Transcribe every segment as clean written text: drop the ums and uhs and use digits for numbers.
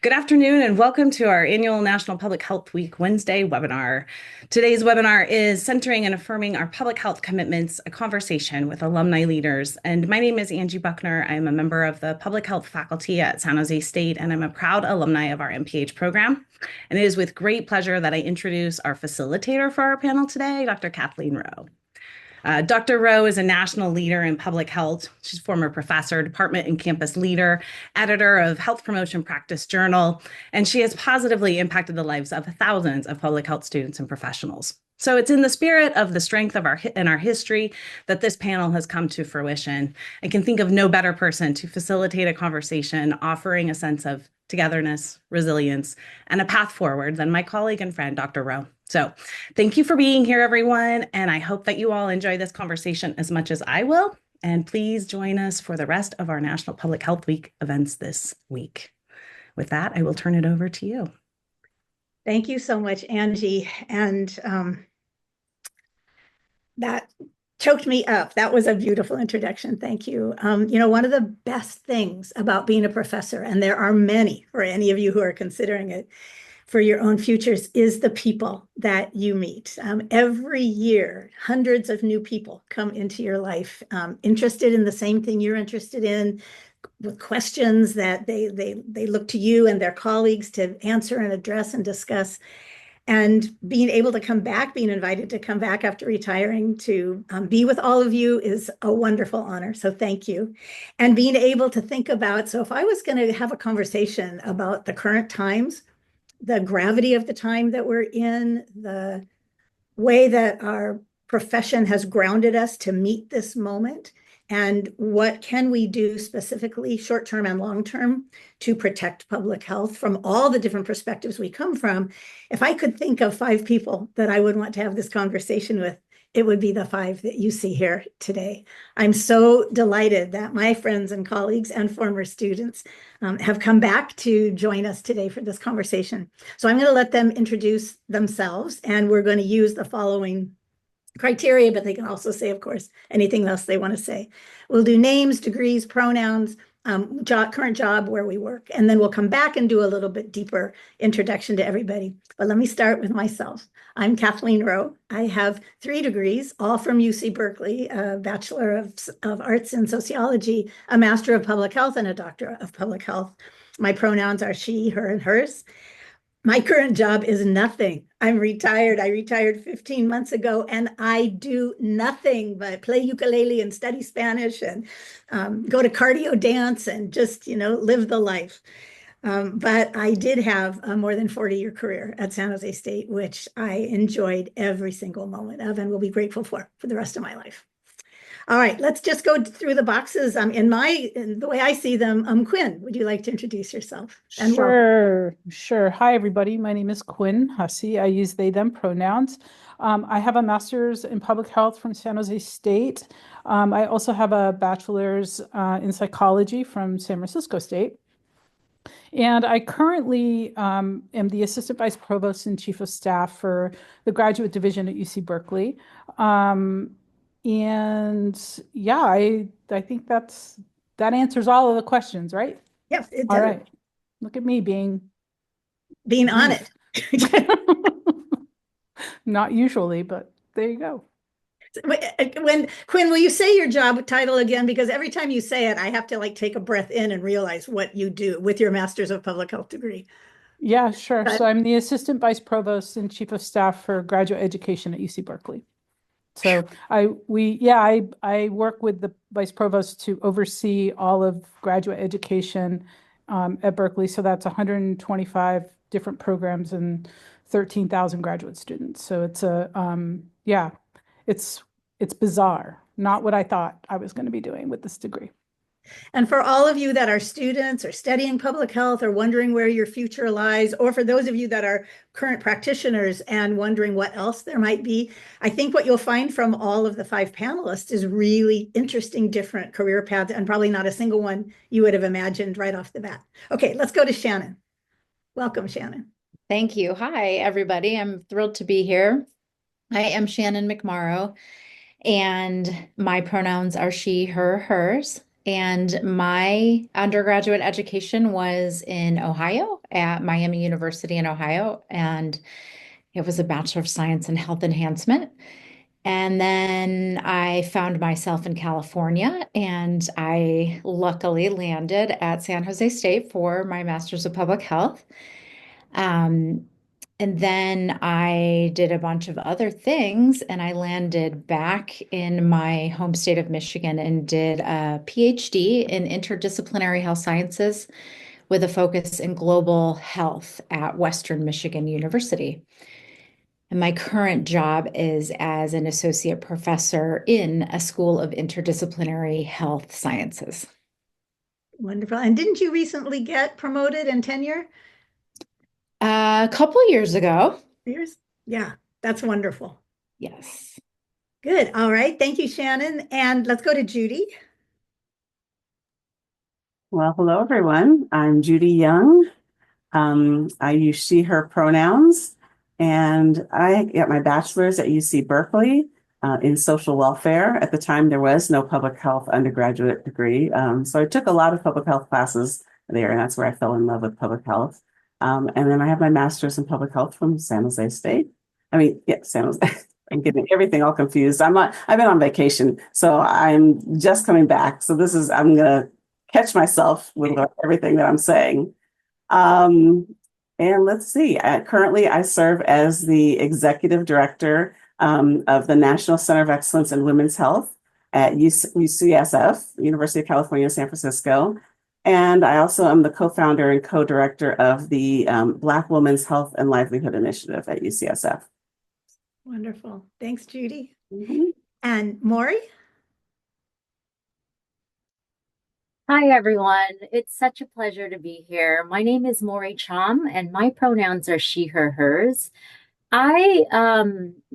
Good afternoon and welcome to our annual National Public Health Week Wednesday webinar. Today's webinar is Centering and Affirming Our Public Health Commitments, a conversation with alumni leaders. And my name is Angie Buckner. I'm a member of the public health faculty at San Jose State, and I'm a proud alumni of our NPH program. And it is with great pleasure that I introduce our facilitator for our panel today, Dr. Kathleen Rowe. Dr. Rowe is a national leader in public health. She's a former professor, department and campus leader, editor of Health Promotion Practice Journal, and she has positively impacted the lives of thousands of public health students and professionals. So it's in the spirit of the strength of our history that this panel has come to fruition. I can think of no better person to facilitate a conversation offering a sense of togetherness, resilience, and a path forward than my colleague and friend, Dr. Rowe. So thank you for being here, everyone. And I hope that you all enjoy this conversation as much as I will. And please join us for the rest of our National Public Health Week events this week. With that, I will turn it over to you. Thank you so much, Angie. And that choked me up. That was a beautiful introduction. Thank you. One of the best things about being a professor, and there are many for any of you who are considering it for your own futures, is the people that you meet. Every year, hundreds of new people come into your life, interested in the same thing you're interested in, with questions that they look to you and their colleagues to answer and address and discuss. And being able to come back, being invited to come back after retiring to be with all of you is a wonderful honor. So thank you. And being able to think about, so if I was going to have a conversation about the current times, the gravity of the time that we're in, the way that our profession has grounded us to meet this moment, and what can we do specifically short-term and long-term to protect public health from all the different perspectives we come from. If I could think of 5 people that I would want to have this conversation with, it would be the 5 that you see here today. I'm so delighted that my friends and colleagues and former students have come back to join us today for this conversation. So I'm going to let them introduce themselves, and we're going to use the following criteria, but they can also say, of course, anything else they want to say. We'll do names, degrees, pronouns, current job, where we work, and then we'll come back and do a little bit deeper introduction to everybody. But let me start with myself. I'm Kathleen Rowe. I have 3 degrees, all from UC Berkeley, a Bachelor of Arts in Sociology, a Master of Public Health, and a Doctor of Public Health. My pronouns are she, her, and hers. My current job is nothing. I'm retired. I retired 15 months ago, and I do nothing but play ukulele and study Spanish and go to cardio dance and just, live the life. But I did have a more than 40-year career at San Jose State, which I enjoyed every single moment of and will be grateful for the rest of my life. All right, let's just go through the boxes. In the way I see them, Quinn, would you like to introduce yourself? And sure. Hi, everybody. My name is Quinn Hussey. I use they, them pronouns. I have a master's in public health from San Jose State. I also have a bachelor's in psychology from San Francisco State. And I currently am the assistant vice provost and chief of staff for the graduate division at UC Berkeley. And yeah, I think that answers all of the questions, right? Yes, it does. All right. Look at me being on it. Not usually, but there you go. Quinn, will you say your job title again? Because every time you say it, I have to take a breath in and realize what you do with your Master's of Public Health degree. Yeah, sure. So I'm the assistant vice provost and chief of staff for graduate education at UC Berkeley. So I work with the vice provost to oversee all of graduate education at Berkeley. So that's 125 different programs and 13,000 graduate students. So it's it's bizarre. Not what I thought I was going to be doing with this degree. And for all of you that are students or studying public health or wondering where your future lies, or for those of you that are current practitioners and wondering what else there might be, I think what you'll find from all of the 5 panelists is really interesting, different career paths, and probably not a single one you would have imagined right off the bat. Okay, let's go to Shannon. Welcome, Shannon. Thank you. Hi, everybody. I'm thrilled to be here. I am Shannon McMorrow, and my pronouns are she, her, hers. And my undergraduate education was in Ohio at Miami University in Ohio, and it was a Bachelor of Science in Health Enhancement. And then I found myself in California, and I luckily landed at San Jose State for my Master's of Public Health. Um, and then I did a bunch of other things, and I landed back in my home state of Michigan and did a PhD in interdisciplinary health sciences with a focus in global health at Western Michigan University. And my current job is as an associate professor in a school of interdisciplinary health sciences. Wonderful. And didn't you recently get promoted in tenure? A couple years ago. Years? Yeah, that's wonderful. Yes. Good. All right. Thank you, Shannon. And let's go to Judy. Well, hello, everyone. I'm Judy Young. I use she, her pronouns, and I got my bachelor's at UC Berkeley in social welfare. At the time, there was no public health undergraduate degree. So I took a lot of public health classes there, and that's where I fell in love with public health. And then I have my master's in public health from San Jose State. San Jose. I'm getting everything all confused. I've been on vacation, so I'm just coming back. So I'm going to catch myself with everything that I'm saying. And let's see, currently I serve as the executive director of the National Center of Excellence in Women's Health at UCSF, University of California, San Francisco. And I also am the co-founder and co-director of the Black Women's Health and Livelihood Initiative at UCSF. Wonderful. Thanks, Judy. Mm-hmm. And Maury? Hi, everyone. It's such a pleasure to be here. My name is Maury Chom, and my pronouns are she, her, hers. I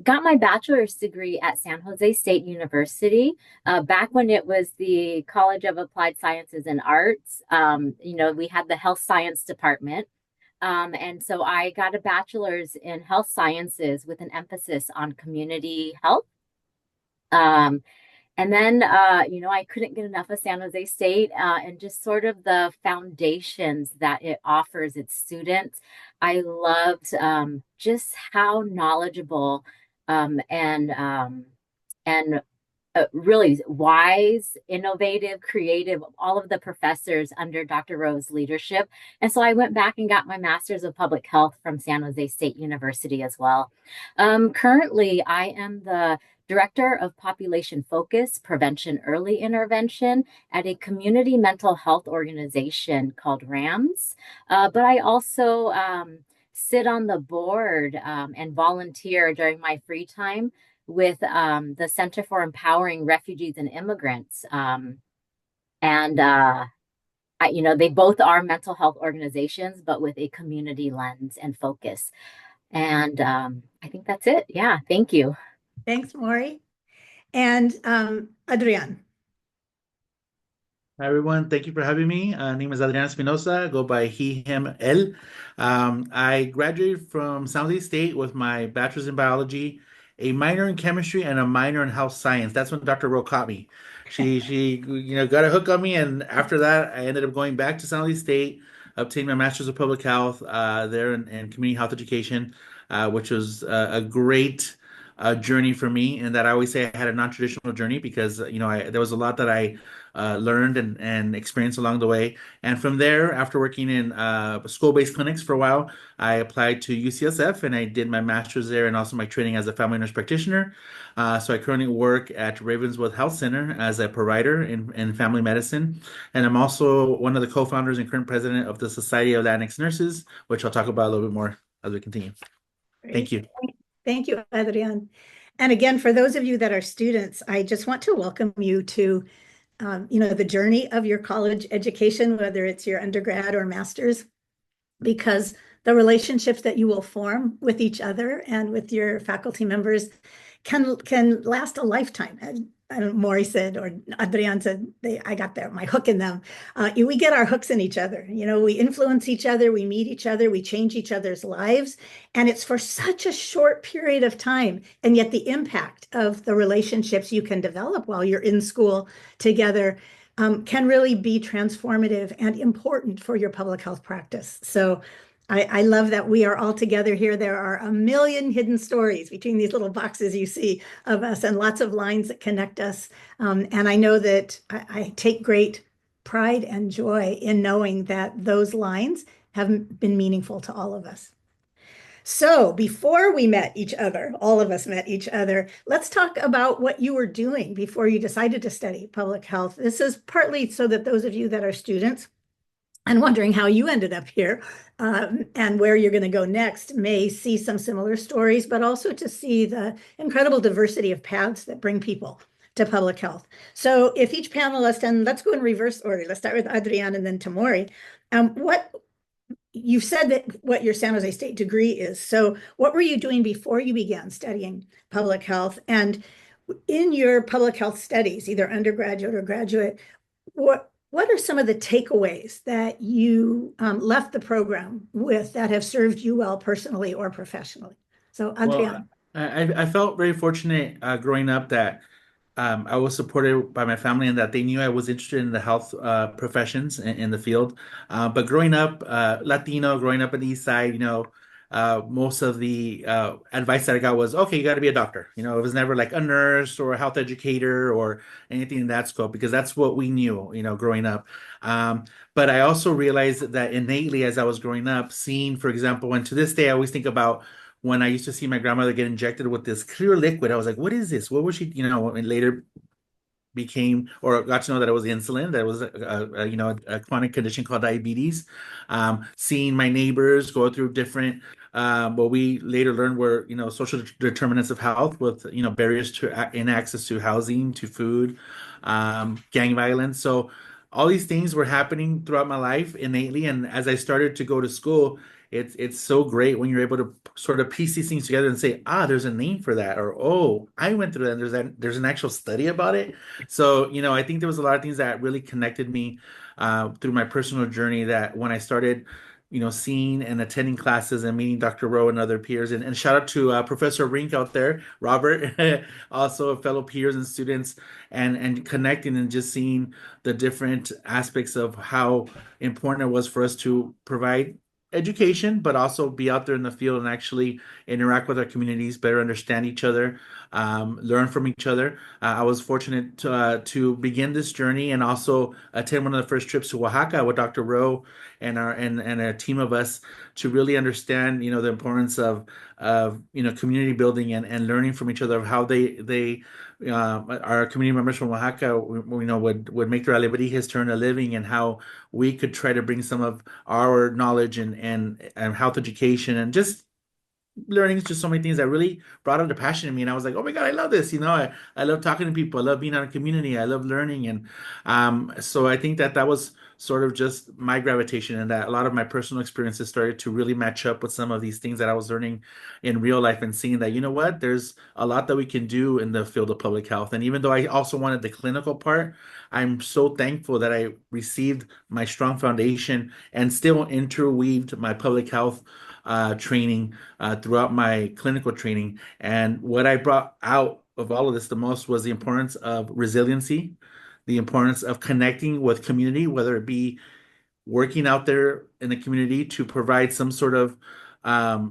got my bachelor's degree at San Jose State University back when it was the College of Applied Sciences and Arts. We had the health science department. And so I got a bachelor's in health sciences with an emphasis on community health. And then, I couldn't get enough of San Jose State and just sort of the foundations that it offers its students. I loved just how knowledgeable and really wise, innovative, creative, all of the professors under Dr. Rowe's leadership. And so I went back and got my Master's of Public Health from San Jose State University as well. Currently, I am the Director of Population Focus, Prevention, Early Intervention at a community mental health organization called RAMS. But I also sit on the board and volunteer during my free time with the Center for Empowering Refugees and Immigrants. They both are mental health organizations, but with a community lens and focus. And I think that's it. Yeah, thank you. Thanks, Maury. And Adrian. Hi, everyone. Thank you for having me. Name is Adrian Espinosa. I go by he, him, él. I graduated from San Jose State with my bachelor's in biology, a minor in chemistry, and a minor in health science. That's when Dr. Rowe caught me. She got a hook on me, and after that, I ended up going back to San Jose State, obtained my master's of public health there in community health education, which was a great journey for me, and that I always say I had a non-traditional journey because there was a lot that I learned and experienced along the way. And from there, after working in school-based clinics for a while, I applied to UCSF and I did my master's there and also my training as a family nurse practitioner. So I currently work at Ravenswood Health Center as a provider in family medicine, and I'm also one of the co-founders and current president of the Society of Latinx Nurses, which I'll talk about a little bit more as we continue. Great. Thank you. Thank you, Adrian. And again, for those of you that are students, I just want to welcome you to, the journey of your college education, whether it's your undergrad or master's, because the relationships that you will form with each other and with your faculty members can last a lifetime. Maury said, or Adrian said, I got my hook in them. We get our hooks in each other. We influence each other, we meet each other, we change each other's lives. And it's for such a short period of time. And yet the impact of the relationships you can develop while you're in school together can really be transformative and important for your public health practice. So I love that we are all together here. There are a million hidden stories between these little boxes you see of us and lots of lines that connect us. And I know that I take great pride and joy in knowing that those lines have been meaningful to all of us. So before we met each other, all of us met each other, let's talk about what you were doing before you decided to study public health. This is partly so that those of you that are students and wondering how you ended up here and where you're going to go next may see some similar stories, but also to see the incredible diversity of paths that bring people to public health. So if each panelist, and let's go in reverse order, let's start with Adrian and then Tamori. What you've said that what your San Jose State degree is. So what were you doing before you began studying public health? And in your public health studies, either undergraduate or graduate, what are some of the takeaways that you left the program with that have served you well personally or professionally? So Adrian. Well, I felt very fortunate growing up that I was supported by my family and that they knew I was interested in the health professions in the field. But growing up, Latino, growing up on the East Side, most of the advice that I got was, okay, you got to be a doctor. It was never like a nurse or a health educator or anything in that scope because that's what we knew, growing up. But I also realized that innately as I was growing up, seeing, for example, and to this day, I always think about when I used to see my grandmother get injected with this clear liquid. I was like, what is this? What was she, and later became or got to know that it was insulin, that it was a chronic condition called diabetes. Seeing my neighbors go through different what we later learned were social determinants of health with barriers to in access to housing, to food, gang violence. So all these things were happening throughout my life innately, and as I started to go to school, it's so great when you're able to sort of piece these things together and say, there's a name for that, or I went through that. And there's an actual study about it. So I think there was a lot of things that really connected me through my personal journey. That when I started, seeing and attending classes and meeting Dr. Rowe and other peers, and shout out to Professor Rink out there, Robert, also fellow peers and students, and connecting and just seeing the different aspects of how important it was for us to provide education, but also be out there in the field and actually interact with our communities, better understand each other, learn from each other. I was fortunate to begin this journey and also attend one of the first trips to Oaxaca with Dr. Rowe and a team of us to really understand, the importance of community building and learning from each other of how they our community members from Oaxaca, would make their alibadijas turn a living, and how we could try to bring some of our knowledge and health education and just learning just so many things that really brought out the passion in me. And I was like, oh my God, I love this. I love talking to people. I love being out in community. I love learning. And so I think that was sort of just my gravitation, and that a lot of my personal experiences started to really match up with some of these things that I was learning in real life, and seeing that, what, there's a lot that we can do in the field of public health. And even though I also wanted the clinical part, I'm so thankful that I received my strong foundation and still interweaved my public health training throughout my clinical training. And what I brought out of all of this the most was the importance of resiliency, the importance of connecting with community, whether it be working out there in the community to provide some sort of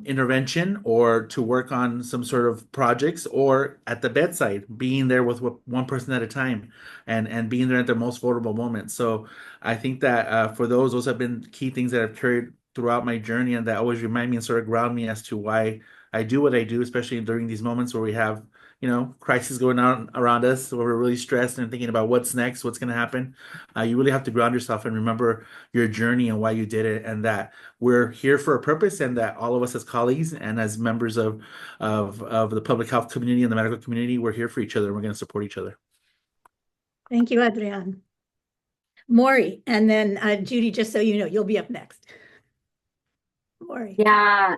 intervention, or to work on some sort of projects, or at the bedside, being there with one person at a time, and being there at their most vulnerable moments. So I think that for those have been key things that I've carried throughout my journey, and that always remind me and sort of ground me as to why I do what I do, especially during these moments where we have crises going on around us, where we're really stressed and thinking about what's next, what's going to happen. You really have to ground yourself and remember your journey and why you did it, and that we're here for a purpose, and that all of us as colleagues and as members of the public health community and the medical community, we're here for each other, and we're going to support each other. Thank you, Adrian. Maury, and then Judy, just so you know, you'll be up next. Maury. Yeah,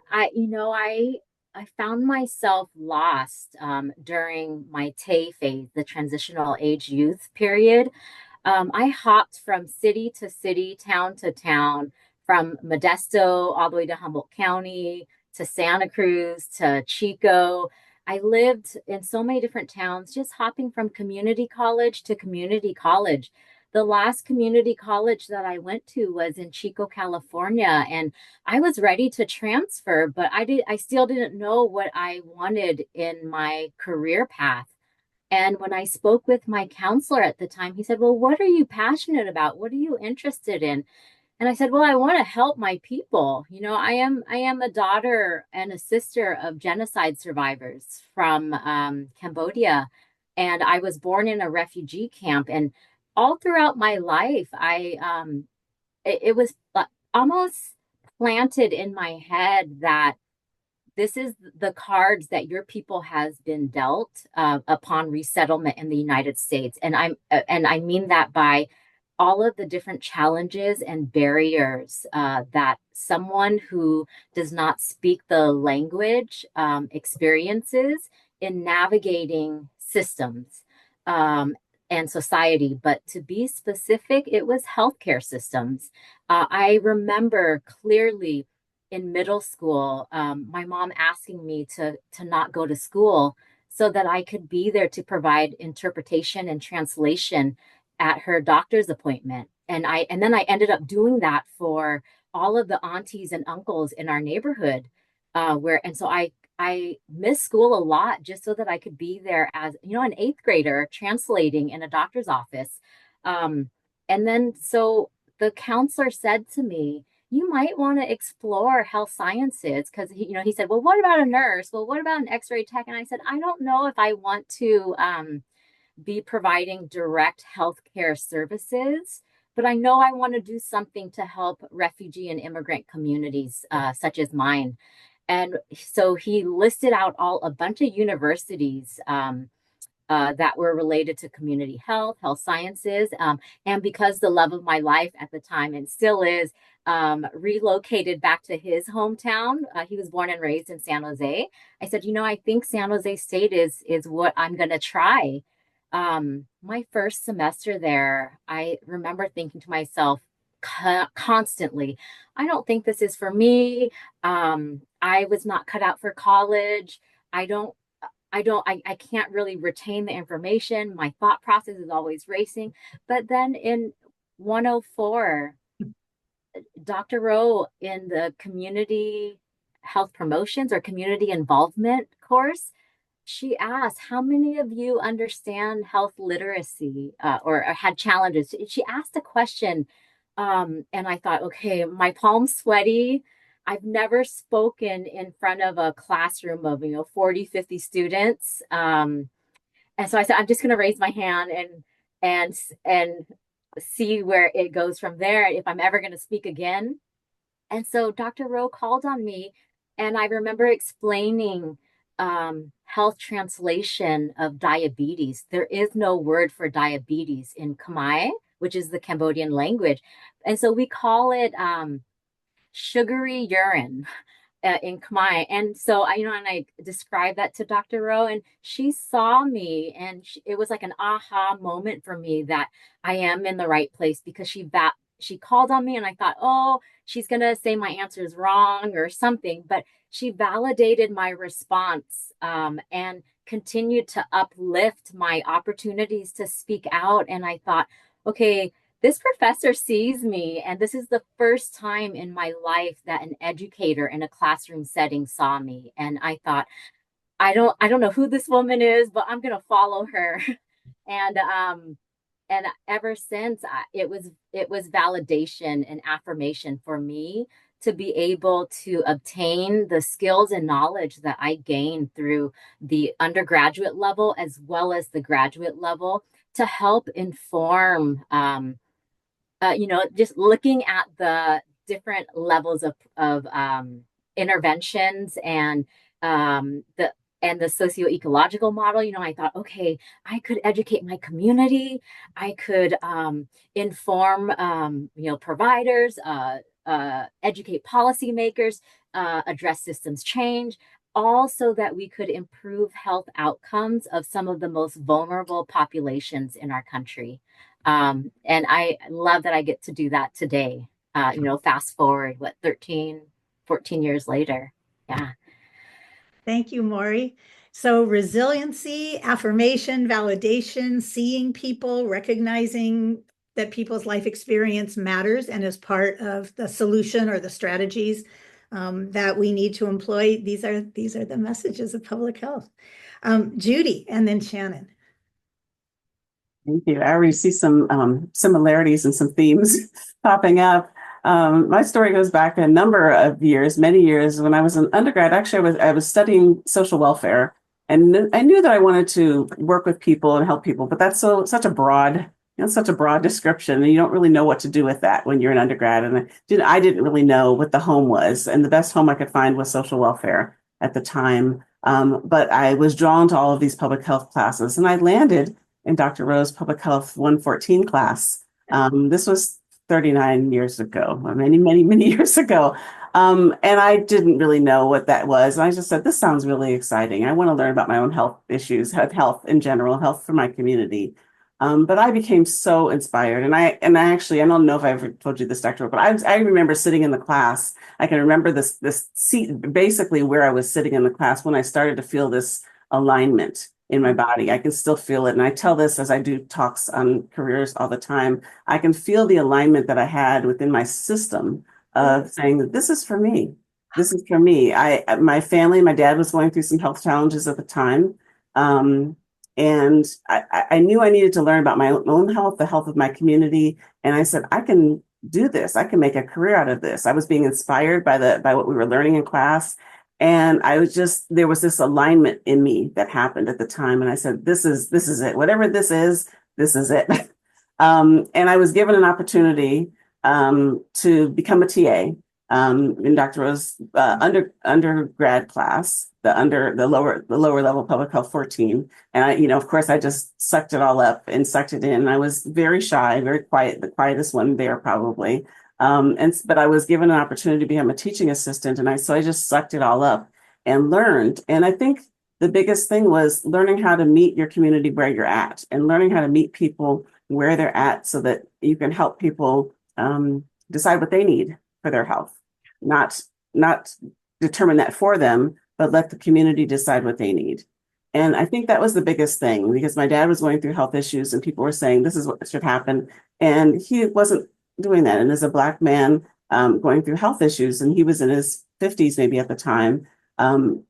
I found myself lost during my TAY phase, the transitional age youth period. I hopped from city to city, town to town, from Modesto all the way to Humboldt County, to Santa Cruz, to Chico. I lived in so many different towns, just hopping from community college to community college. the last community college that I went to was in Chico, California, and I was ready to transfer, but I still didn't know what I wanted in my career path. And when I spoke with my counselor at the time, he said, "Well, what are you passionate about? What are you interested in?" And I said, "Well, I want to help my people. You know, I am a daughter and a sister of genocide survivors from Cambodia, and I was born in a refugee camp. And all throughout my life, it was almost planted in my head that this is the cards that your people has been dealt upon resettlement in the United States, and I mean that by all of the different challenges and barriers that someone who does not speak the language experiences in navigating systems and society. But to be specific, it was healthcare systems. I remember clearly in middle school, my mom asking me to not go to school so that I could be there to provide interpretation and translation at her doctor's appointment. And then I ended up doing that for all of the aunties and uncles in our neighborhood, so I missed school a lot just so that I could be there as, you know, an eighth grader translating in a doctor's office. And then so the counselor said to me, "You might want to explore health sciences," because he said, "Well, what about a nurse? Well, what about an X-ray tech?" And I said, "I don't know if I want to be providing direct healthcare services, but I know I want to do something to help refugee and immigrant communities such as mine." And so he listed out a bunch of universities that were related to community health, health sciences. And because the love of my life at the time, and still is, relocated back to his hometown. He was born and raised in San Jose. I said, I think San Jose State is what I'm going to try. My first semester there, I remember thinking to myself constantly, I don't think this is for me. I was not cut out for college. I can't really retain the information. My thought process is always racing. But then in 104, Dr. Rowe in the community health promotions or community involvement course, she asked, "How many of you understand health literacy or had challenges?" She asked a question, and I thought, okay, my palms sweaty. I've never spoken in front of a classroom of 40, 50 students, and so I said, I'm just going to raise my hand and see where it goes from there if I'm ever going to speak again. And so Dr. Rowe called on me, and I remember explaining health translation of diabetes. There is no word for diabetes in Khmer, which is the Cambodian language. And so we call it sugary urine in Khmer. And so I described that to Dr. Rowe, and she saw me, and it was like an aha moment for me that I am in the right place, because she called on me, and I thought, oh, she's going to say my answer is wrong or something, but she validated my response and continued to uplift my opportunities to speak out. And I thought, okay, this professor sees me, and this is the first time in my life that an educator in a classroom setting saw me. And I thought, I don't know who this woman is, but I'm going to follow her. And ever since, it was validation and affirmation for me to be able to obtain the skills and knowledge that I gained through the undergraduate level as well as the graduate level to help inform just looking at the different levels of interventions and the socio-ecological model. I thought, okay, I could educate my community. I could inform, providers, educate policymakers, address systems change, all so that we could improve health outcomes of some of the most vulnerable populations in our country. And I love that I get to do that today. Fast forward, 13, 14 years later. Yeah. Thank you, Maury. So resiliency, affirmation, validation, seeing people, recognizing that people's life experience matters and is part of the solution or the strategies that we need to employ. These are the messages of public health. Judy, and then Shannon. Thank you. I already see some similarities and some themes popping up. My story goes back a number of years, many years. When I was an undergrad, actually, I was studying social welfare, and I knew that I wanted to work with people and help people. But that's such a broad, such a broad description, and you don't really know what to do with that when you're an undergrad. And I didn't really know what the home was, and the best home I could find was social welfare at the time. But I was drawn to all of these public health classes, and I landed in Dr. Rose Public Health 114 class. This was 39 years ago, many, many, many years ago. And I didn't really know what that was. And I just said, this sounds really exciting. I want to learn about my own health issues, health in general, health for my community. But I became so inspired. And I actually, I don't know if I ever told you this, Dr. But I remember sitting in the class. I can remember this seat, basically where I was sitting in the class when I started to feel this alignment in my body. I can still feel it. And I tell this as I do talks on careers all the time. I can feel the alignment that I had within my system of saying that this is for me. This is for me. My family, my dad was going through some health challenges at the time. And I knew I needed to learn about my own health, the health of my community. And I said, I can do this. I can make a career out of this. I was being inspired by what we were learning in class. And there was this alignment in me that happened at the time. And I said, this is it. Whatever this is it. And I was given an opportunity to become a TA in Dr. Rose's undergrad class, the lower level public health 14. And of course, I just sucked it all up and sucked it in. I was very shy, very quiet, the quietest one there probably. But I was given an opportunity to become a teaching assistant, and so I just sucked it all up and learned. And I think the biggest thing was learning how to meet your community where you're at, and learning how to meet people where they're at, so that you can help people decide what they need for their health, not determine that for them, but let the community decide what they need. And I think that was the biggest thing, because my dad was going through health issues, and people were saying this is what should happen, and he wasn't doing that. And as a Black man going through health issues, and he was in his 50s maybe at the time,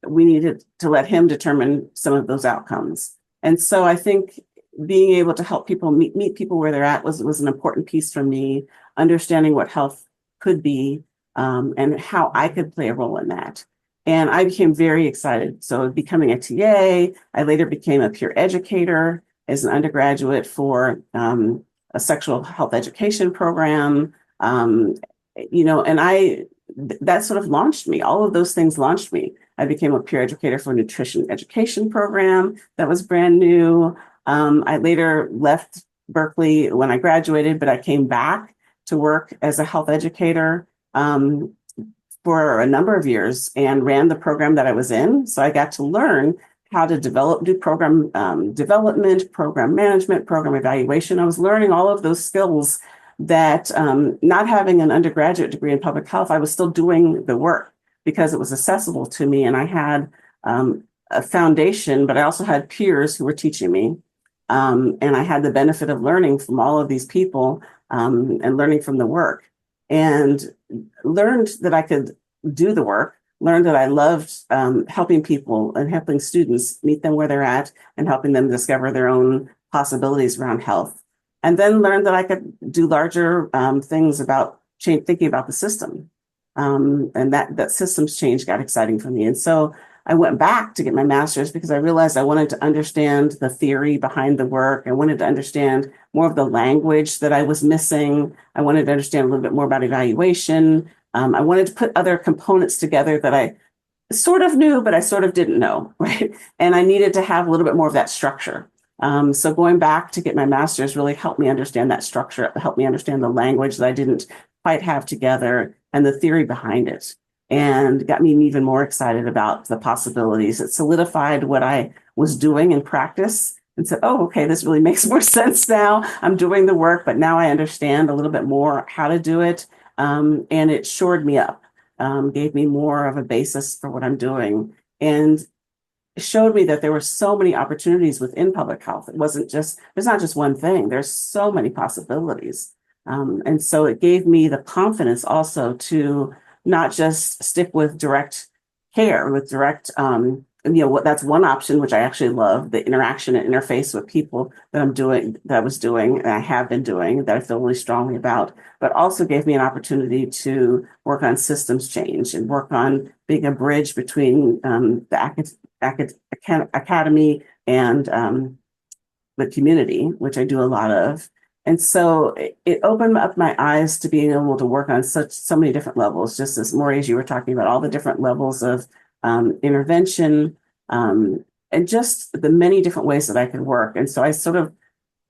we needed to let him determine some of those outcomes. And so I think being able to help people meet people where they're at was an important piece for me, understanding what health could be and how I could play a role in that. And I became very excited. So becoming a TA, I later became a peer educator as an undergraduate for a sexual health education program, and that sort of launched me. All of those things launched me. I became a peer educator for a nutrition education program that was brand new. I later left Berkeley when I graduated, but I came back to work as a health educator for a number of years and ran the program that I was in. So I got to learn how to do program development, program management, program evaluation. I was learning all of those skills that not having an undergraduate degree in public health, I was still doing the work because it was accessible to me. And I had a foundation, but I also had peers who were teaching me. And I had the benefit of learning from all of these people and learning from the work, and learned that I could do the work. Learned that I loved helping people and helping students meet them where they're at and helping them discover their own possibilities around health. And then learned that I could do larger things about thinking about the system. And that systems change got exciting for me. And so I went back to get my master's because I realized I wanted to understand the theory behind the work. I wanted to understand more of the language that I was missing. I wanted to understand a little bit more about evaluation. I wanted to put other components together that I sort of knew, but I sort of didn't know, right? And I needed to have a little bit more of that structure. So going back to get my master's really helped me understand that structure, helped me understand the language that I didn't quite have together and the theory behind it, and got me even more excited about the possibilities. It solidified what I was doing in practice and said, oh, okay, this really makes more sense now. I'm doing the work, but now I understand a little bit more how to do it. And it shored me up, gave me more of a basis for what I'm doing. And showed me that there were so many opportunities within public health. It wasn't just, there's not just one thing, there's so many possibilities. And so it gave me the confidence also to not just stick with direct care, with direct, what that's one option, which I actually love, the interaction and interface with people that I was doing, and I have been doing, that I feel really strongly about, but also gave me an opportunity to work on systems change and work on being a bridge between the academy and the community, which I do a lot of. And so it opened up my eyes to being able to work on so many different levels, just as Maurice, you were talking about all the different levels of intervention, and just the many different ways that I could work. And so I sort of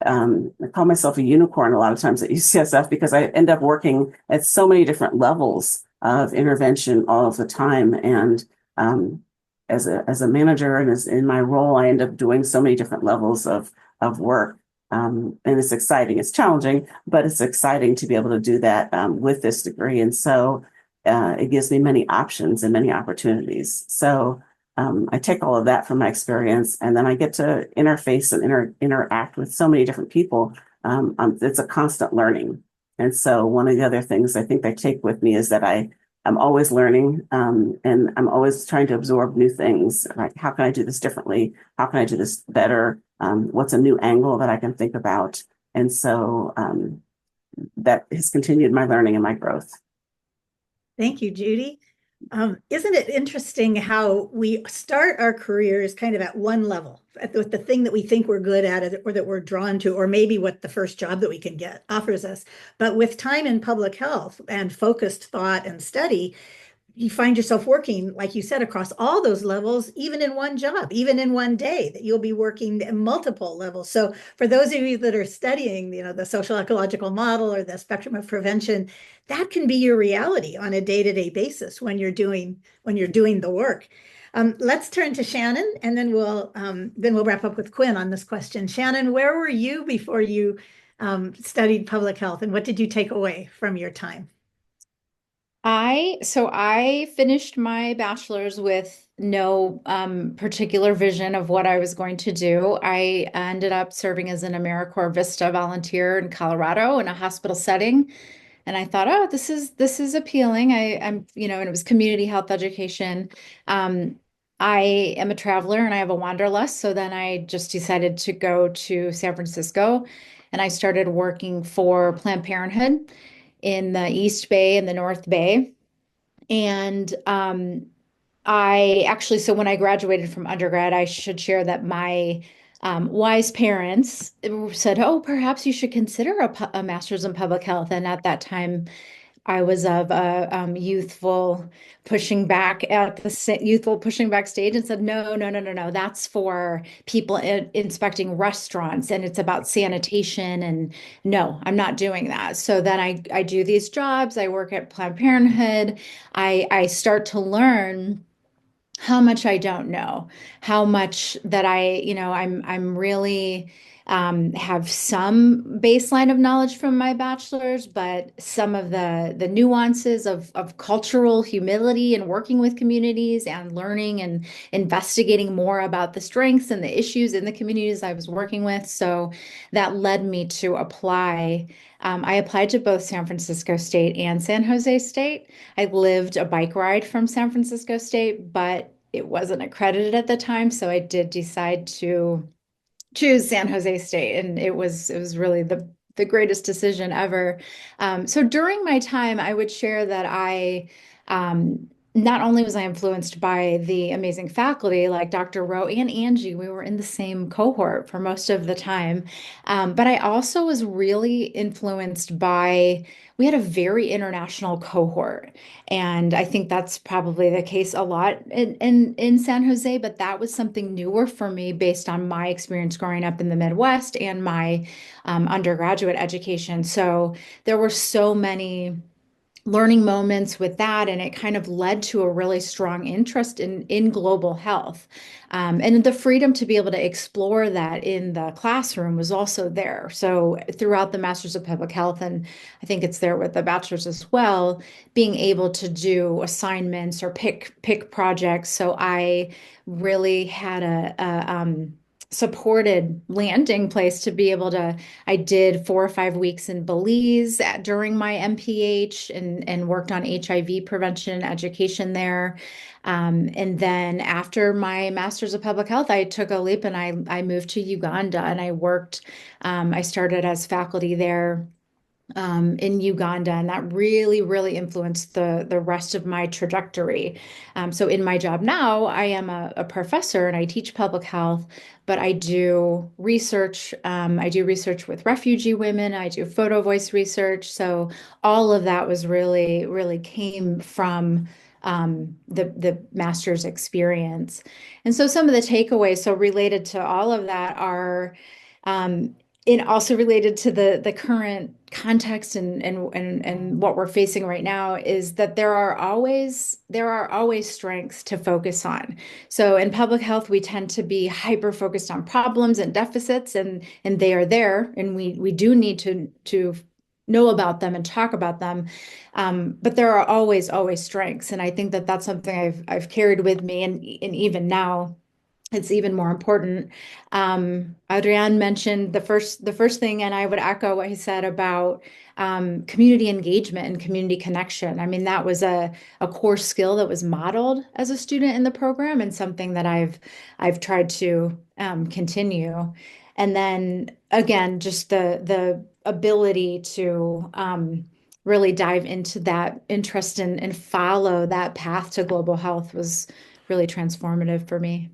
I call myself a unicorn a lot of times at UCSF because I end up working at so many different levels of intervention all of the time. And as a manager and as in my role, I end up doing so many different levels of work. And it's exciting. It's challenging, but it's exciting to be able to do that with this degree. And so it gives me many options and many opportunities. So I take all of that from my experience, and then I get to interface and interact with so many different people. It's a constant learning. And so one of the other things I think I take with me is that I'm always learning, and I'm always trying to absorb new things. Like, how can I do this differently? How can I do this better? What's a new angle that I can think about? And so that has continued my learning and my growth. Thank you, Judy. Isn't it interesting how we start our careers kind of at one level, with the thing that we think we're good at or that we're drawn to, or maybe what the first job that we can get offers us. But with time in public health and focused thought and study, you find yourself working, like you said, across all those levels, even in one job, even in one day, that you'll be working at multiple levels. So for those of you that are studying, the social ecological model or the spectrum of prevention, that can be your reality on a day-to-day basis when you're doing the work. Let's turn to Shannon, and then we'll wrap up with Quinn on this question. Shannon, where were you before you studied public health, and what did you take away from your time? I finished my bachelor's with no particular vision of what I was going to do. I ended up serving as an AmeriCorps Vista volunteer in Colorado in a hospital setting. And I thought, oh, this is appealing. And it was community health education. I am a traveler and I have a wanderlust. So then I just decided to go to San Francisco, and I started working for Planned Parenthood in the East Bay and the North Bay. And so when I graduated from undergrad, I should share that my wise parents said, oh, perhaps you should consider a master's in public health. And at that time, I was of a youthful pushing back stage and said, no, no, no, no, no. That's for people inspecting restaurants, and it's about sanitation. And no, I'm not doing that. So then I do these jobs. I work at Planned Parenthood. I start to learn how much I don't know, how much that I'm really have some baseline of knowledge from my bachelor's, but some of the nuances of cultural humility and working with communities and learning and investigating more about the strengths and the issues in the communities I was working with. So that led me to apply. I applied to both San Francisco State and San Jose State. I lived a bike ride from San Francisco State, but it wasn't accredited at the time. So I did decide to choose San Jose State, and it was really the greatest decision ever. So during my time, I would share that I not only was I influenced by the amazing faculty like Dr. Rowe and Angie, we were in the same cohort for most of the time, but I also was really influenced by, we had a very international cohort. And I think that's probably the case a lot in San Jose, but that was something newer for me based on my experience growing up in the Midwest and my undergraduate education. So there were so many learning moments with that, and it kind of led to a really strong interest in global health, and the freedom to be able to explore that in the classroom was also there. So throughout the Masters of Public Health, and I think it's there with the bachelor's as well, being able to do assignments or pick projects. So I really had a supported landing place to be able to. I did 4 or 5 weeks in Belize during my MPH, and worked on HIV prevention and education there. And then after my Master's of Public Health, I took a leap and I moved to Uganda, and I worked. I started as faculty there in Uganda, and that really, really influenced the rest of my trajectory. So in my job now, I am a professor and I teach public health, but I do research. I do research with refugee women. I do photo voice research. So all of that was really, really came from the master's experience. And so some of the takeaways, so related to all of that, are um, and also related to the current context and what we're facing right now, is that there are always strengths to focus on. So in public health, we tend to be hyper focused on problems and deficits, and they are there, and we do need to know about them and talk about them. But there are always strengths, and I think that that's something I've carried with me, and even now it's even more important. Adrian mentioned the first thing, and I would echo what he said about community engagement and community connection. I mean, that was a core skill that was modeled as a student in the program, and something that I've tried to continue. And then again, just the ability to really dive into that interest and follow that path to global health was really transformative for me.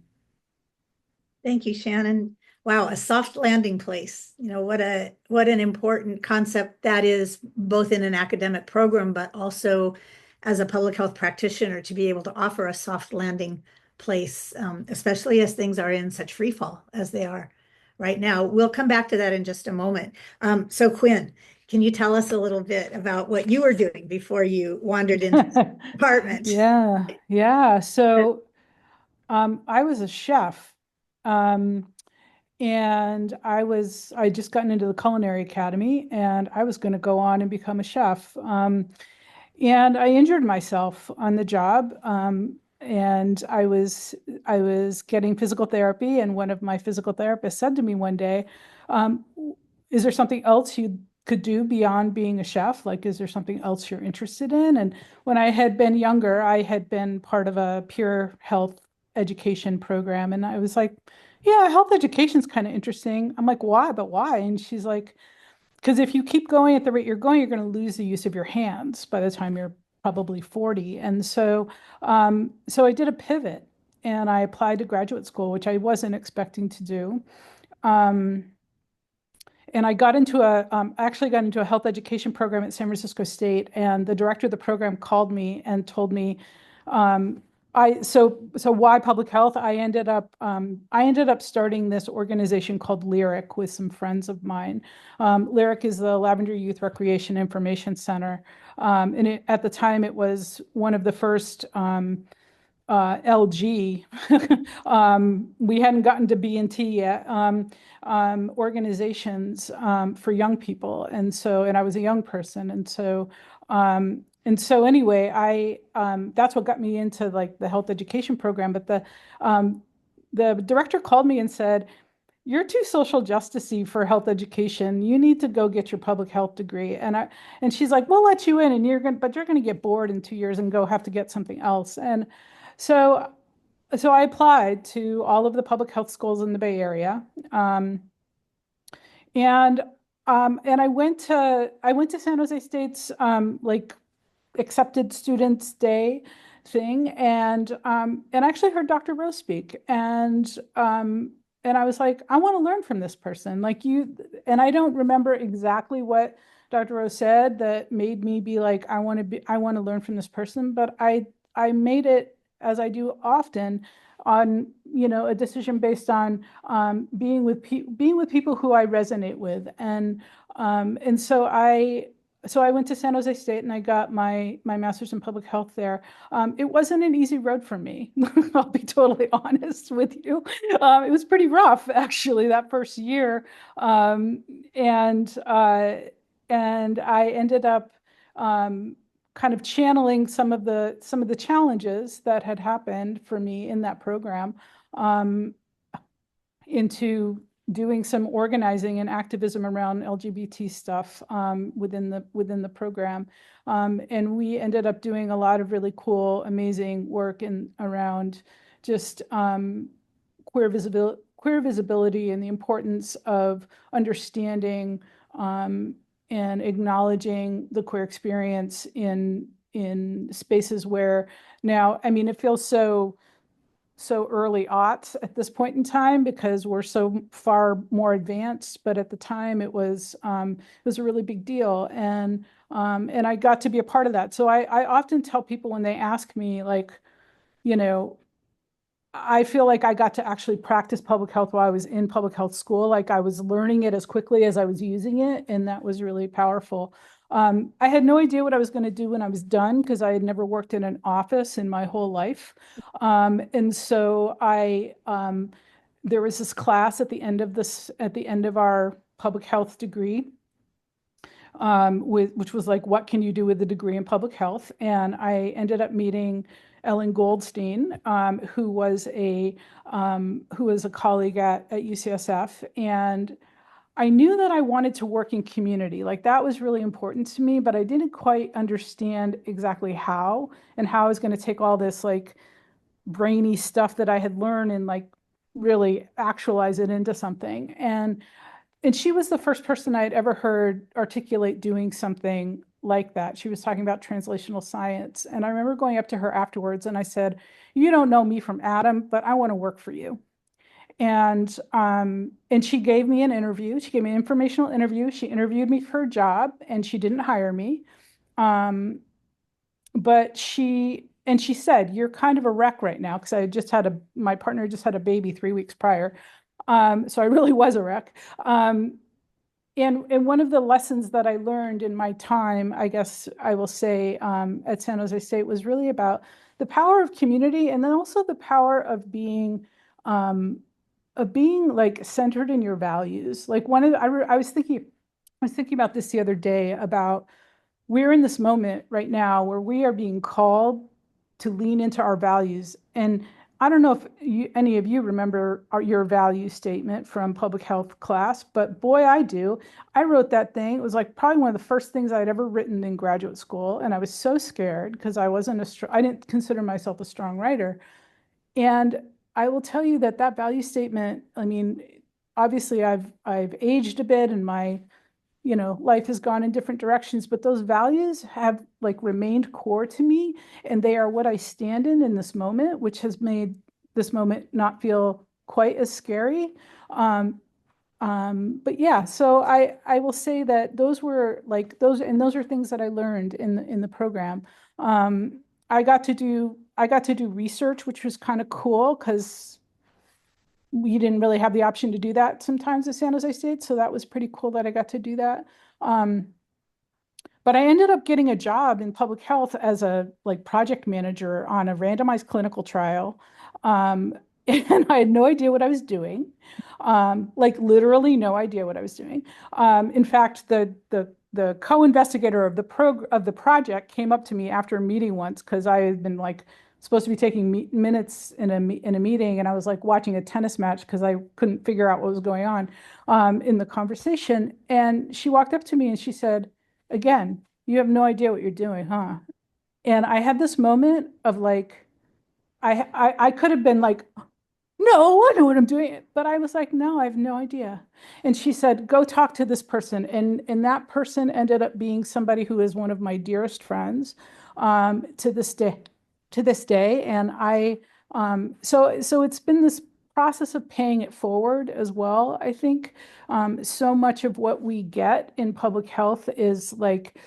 Thank you, Shannon. Wow, a soft landing place. What an important concept that is, both in an academic program, but also as a public health practitioner, to be able to offer a soft landing place, especially as things are in such free fall as they are right now. We'll come back to that in just a moment. So Quinn, can you tell us a little bit about what you were doing before you wandered into the department? Yeah. So I was a chef. Um, and I just gotten into the culinary academy, and I was going to go on and become a chef. And I injured myself on the job. And I was getting physical therapy, and one of my physical therapists said to me one day, um, is there something else you could do beyond being a chef? Like, is there something else you're interested in? And when I had been younger, I had been part of a peer health education program. And I was like, yeah, health education is kind of interesting. I'm like, why? But why? And she's like, because if you keep going at the rate you're going, you're going to lose the use of your hands by the time you're probably 40. And so I did a pivot, and I applied to graduate school, which I wasn't expecting to do. Um, and I actually got into a health education program at San Francisco State, and the director of the program called me and told me, um, so why public health? I ended up starting this organization called Lyric with some friends of mine. Lyric is the Lavender Youth Recreation Information Center, and at the time it was one of the first LG. We hadn't gotten to B&T yet. Organizations for young people, and I was a young person, and so anyway, that's what got me into like the health education program. But the director called me and said, "You're too social justicey for health education. You need to go get your public health degree." And she's like, "We'll let you in, and you're gonna get bored in 2 years and go have to get something else." And so so I applied to all of the public health schools in the Bay Area. And I went to San Jose State's like accepted students day thing, and actually heard Dr. Rose speak, and I was like, I want to learn from this person, like you. And I don't remember exactly what Dr. Rose said that made me be like, I want to learn from this person, but I made it, as I do often, on a decision based on being with people who I resonate with, and so so I went to San Jose State and I got my master's in public health there. It wasn't an easy road for me. I'll be totally honest with you. It was pretty rough actually that first year, and I ended up kind of channeling some of the challenges that had happened for me in that program into doing some organizing and activism around LGBT stuff within the program, and we ended up doing a lot of really cool, amazing work around just queer visibility and the importance of understanding and acknowledging the queer experience in spaces where now, I mean, it feels so early aughts at this point in time because we're so far more advanced, but at the time it was a really big deal, and I got to be a part of that. So I often tell people when they ask me, like, you know, I feel like I got to actually practice public health while I was in public health school. Like I was learning it as quickly as I was using it, and that was really powerful. I had no idea what I was going to do when I was done because I had never worked in an office in my whole life. And so there was this class at the end of our public health degree, which was like, what can you do with a degree in public health? And I ended up meeting Ellen Goldstein, who was a colleague at UCSF, and I knew that I wanted to work in community. Like that was really important to me, but I didn't quite understand exactly how and how I was going to take all this like brainy stuff that I had learned and like really actualize it into something. And she was the first person I had ever heard articulate doing something like that. She was talking about translational science. And I remember going up to her afterwards and I said, you don't know me from Adam, but I want to work for you. And she gave me an interview. She gave me an informational interview. She interviewed me for a job and she didn't hire me. But she said, you're kind of a wreck right now, because my partner just had a baby 3 weeks prior. So I really was a wreck. And one of the lessons that I learned in my time, I guess I will say, at San Jose State was really about the power of community, and then also the power of being like centered in your values. Like I was thinking about this the other day about we're in this moment right now where we are being called to lean into our values. And I don't know if any of you remember your value statement from public health class, but boy, I do. I wrote that thing. It was like probably one of the first things I'd ever written in graduate school. And I was so scared because I didn't consider myself a strong writer. And I will tell you that value statement, I mean, obviously I've aged a bit and my life has gone in different directions, but those values have like remained core to me, and they are what I stand in this moment, which has made this moment not feel quite as scary. But yeah, so I will say that those are things that I learned in the program. I got to do research, which was kind of cool because we didn't really have the option to do that sometimes at San Jose State. So that was pretty cool that I got to do that. But I ended up getting a job in public health as a like project manager on a randomized clinical trial. And I had no idea what I was doing. Like literally no idea what I was doing. In fact, the co-investigator of the project came up to me after a meeting once because I had been like supposed to be taking minutes in a meeting, and I was like watching a tennis match because I couldn't figure out what was going on in the conversation. And she walked up to me and she said, "Again, you have no idea what you're doing, huh?" And I had this moment of like, I could have been like, no, I know what I'm doing. But I was like, no, I have no idea. And she said, go talk to this person. And that person ended up being somebody who is one of my dearest friends to this day. And so it's been this process of paying it forward as well. I think so much of what we get in public health is like,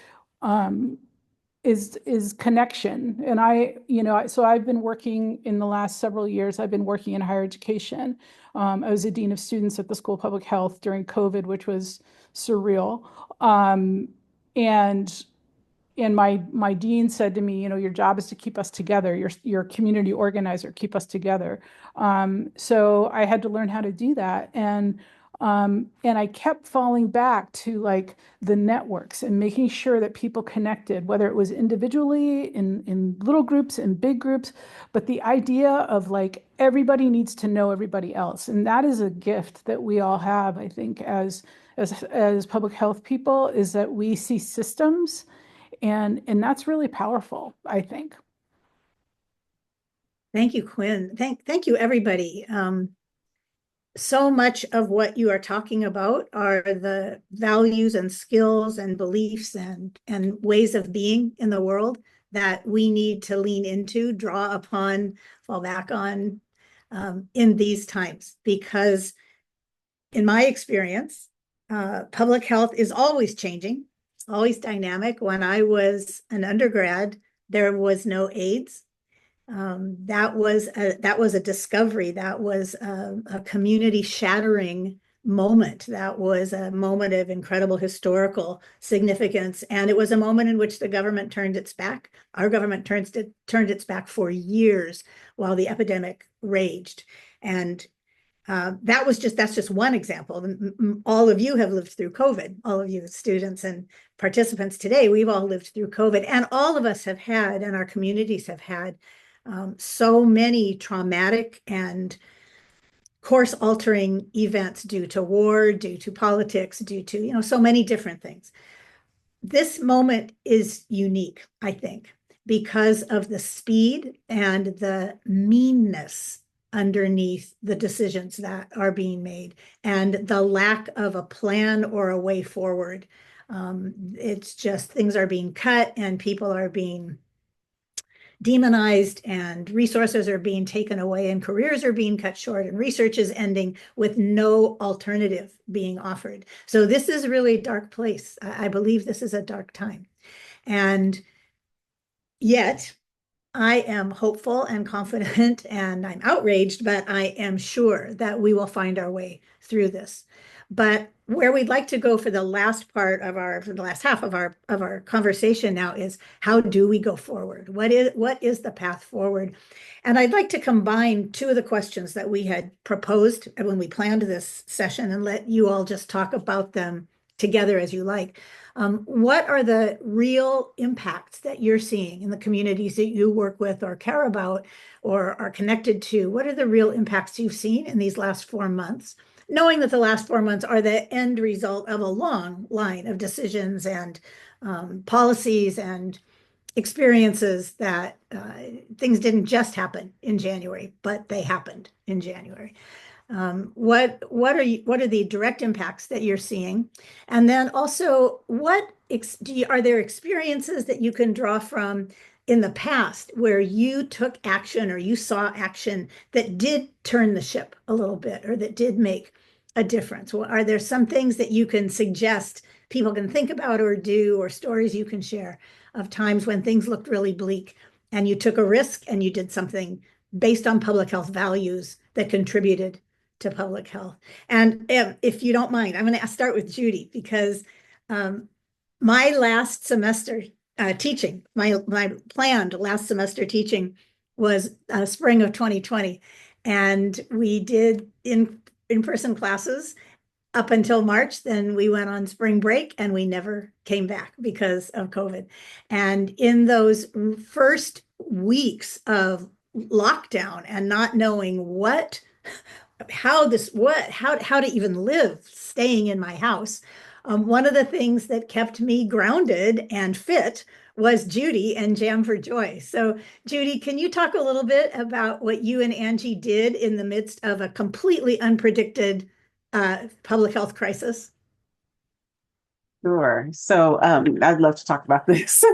is connection. And so I've been working in the last several years, I've been working in higher education. I was a dean of students at the School of Public Health during COVID, which was surreal. And my dean said to me, your job is to keep us together. You're a community organizer, keep us together. So I had to learn how to do that. And I kept falling back to like the networks and making sure that people connected, whether it was individually, in little groups, in big groups, but the idea of like everybody needs to know everybody else. And that is a gift that we all have, I think, as public health people, is that we see systems, and that's really powerful, I think. Thank you, Quinn. Thank you, everybody. So much of what you are talking about are the values and skills and beliefs and ways of being in the world that we need to lean into, draw upon, fall back on in these times. Because in my experience, public health is always changing, always dynamic. When I was an undergrad, there was no AIDS. That was a discovery. That was a community shattering moment. That was a moment of incredible historical significance. And it was a moment in which the government turned its back. Our government turned its back for years while the epidemic raged. And that's just one example. All of you have lived through COVID. All of you students and participants today, we've all lived through COVID, and all of us have had, and our communities have had, so many traumatic and course-altering events due to war, due to politics, due to so many different things. This moment is unique, I think, because of the speed and the meanness underneath the decisions that are being made and the lack of a plan or a way forward. It's just things are being cut and people are being demonized and resources are being taken away and careers are being cut short and research is ending with no alternative being offered. So this is really a dark place. I believe this is a dark time. And yet I am hopeful and confident, and I'm outraged, but I am sure that we will find our way through this. But where we'd like to go for the last part of for the last half of our conversation now is, how do we go forward? What is the path forward? And I'd like to combine two of the questions that we had proposed when we planned this session and let you all just talk about them together as you like. What are the real impacts that you're seeing in the communities that you work with or care about or are connected to? What are the real impacts you've seen in these last 4 months? Knowing that the last 4 months are the end result of a long line of decisions and policies and experiences that things didn't just happen in January, but they happened in January. What are the direct impacts that you're seeing? And then also, are there experiences that you can draw from in the past where you took action or you saw action that did turn the ship a little bit or that did make a difference? Well, are there some things that you can suggest people can think about or do, or stories you can share of times when things looked really bleak and you took a risk and you did something based on public health values that contributed to public health? And if you don't mind, I'm going to start with Judy, because my last semester teaching, my planned last semester teaching was spring of 2020. And we did in-person classes up until March. Then we went on spring break and we never came back because of COVID. And in those first weeks of lockdown and not knowing how to even live staying in my house, one of the things that kept me grounded and fit was Judy and Jam for Joy. So Judy, can you talk a little bit about what you and Angie did in the midst of a completely unpredicted public health crisis? Sure. So I'd love to talk about this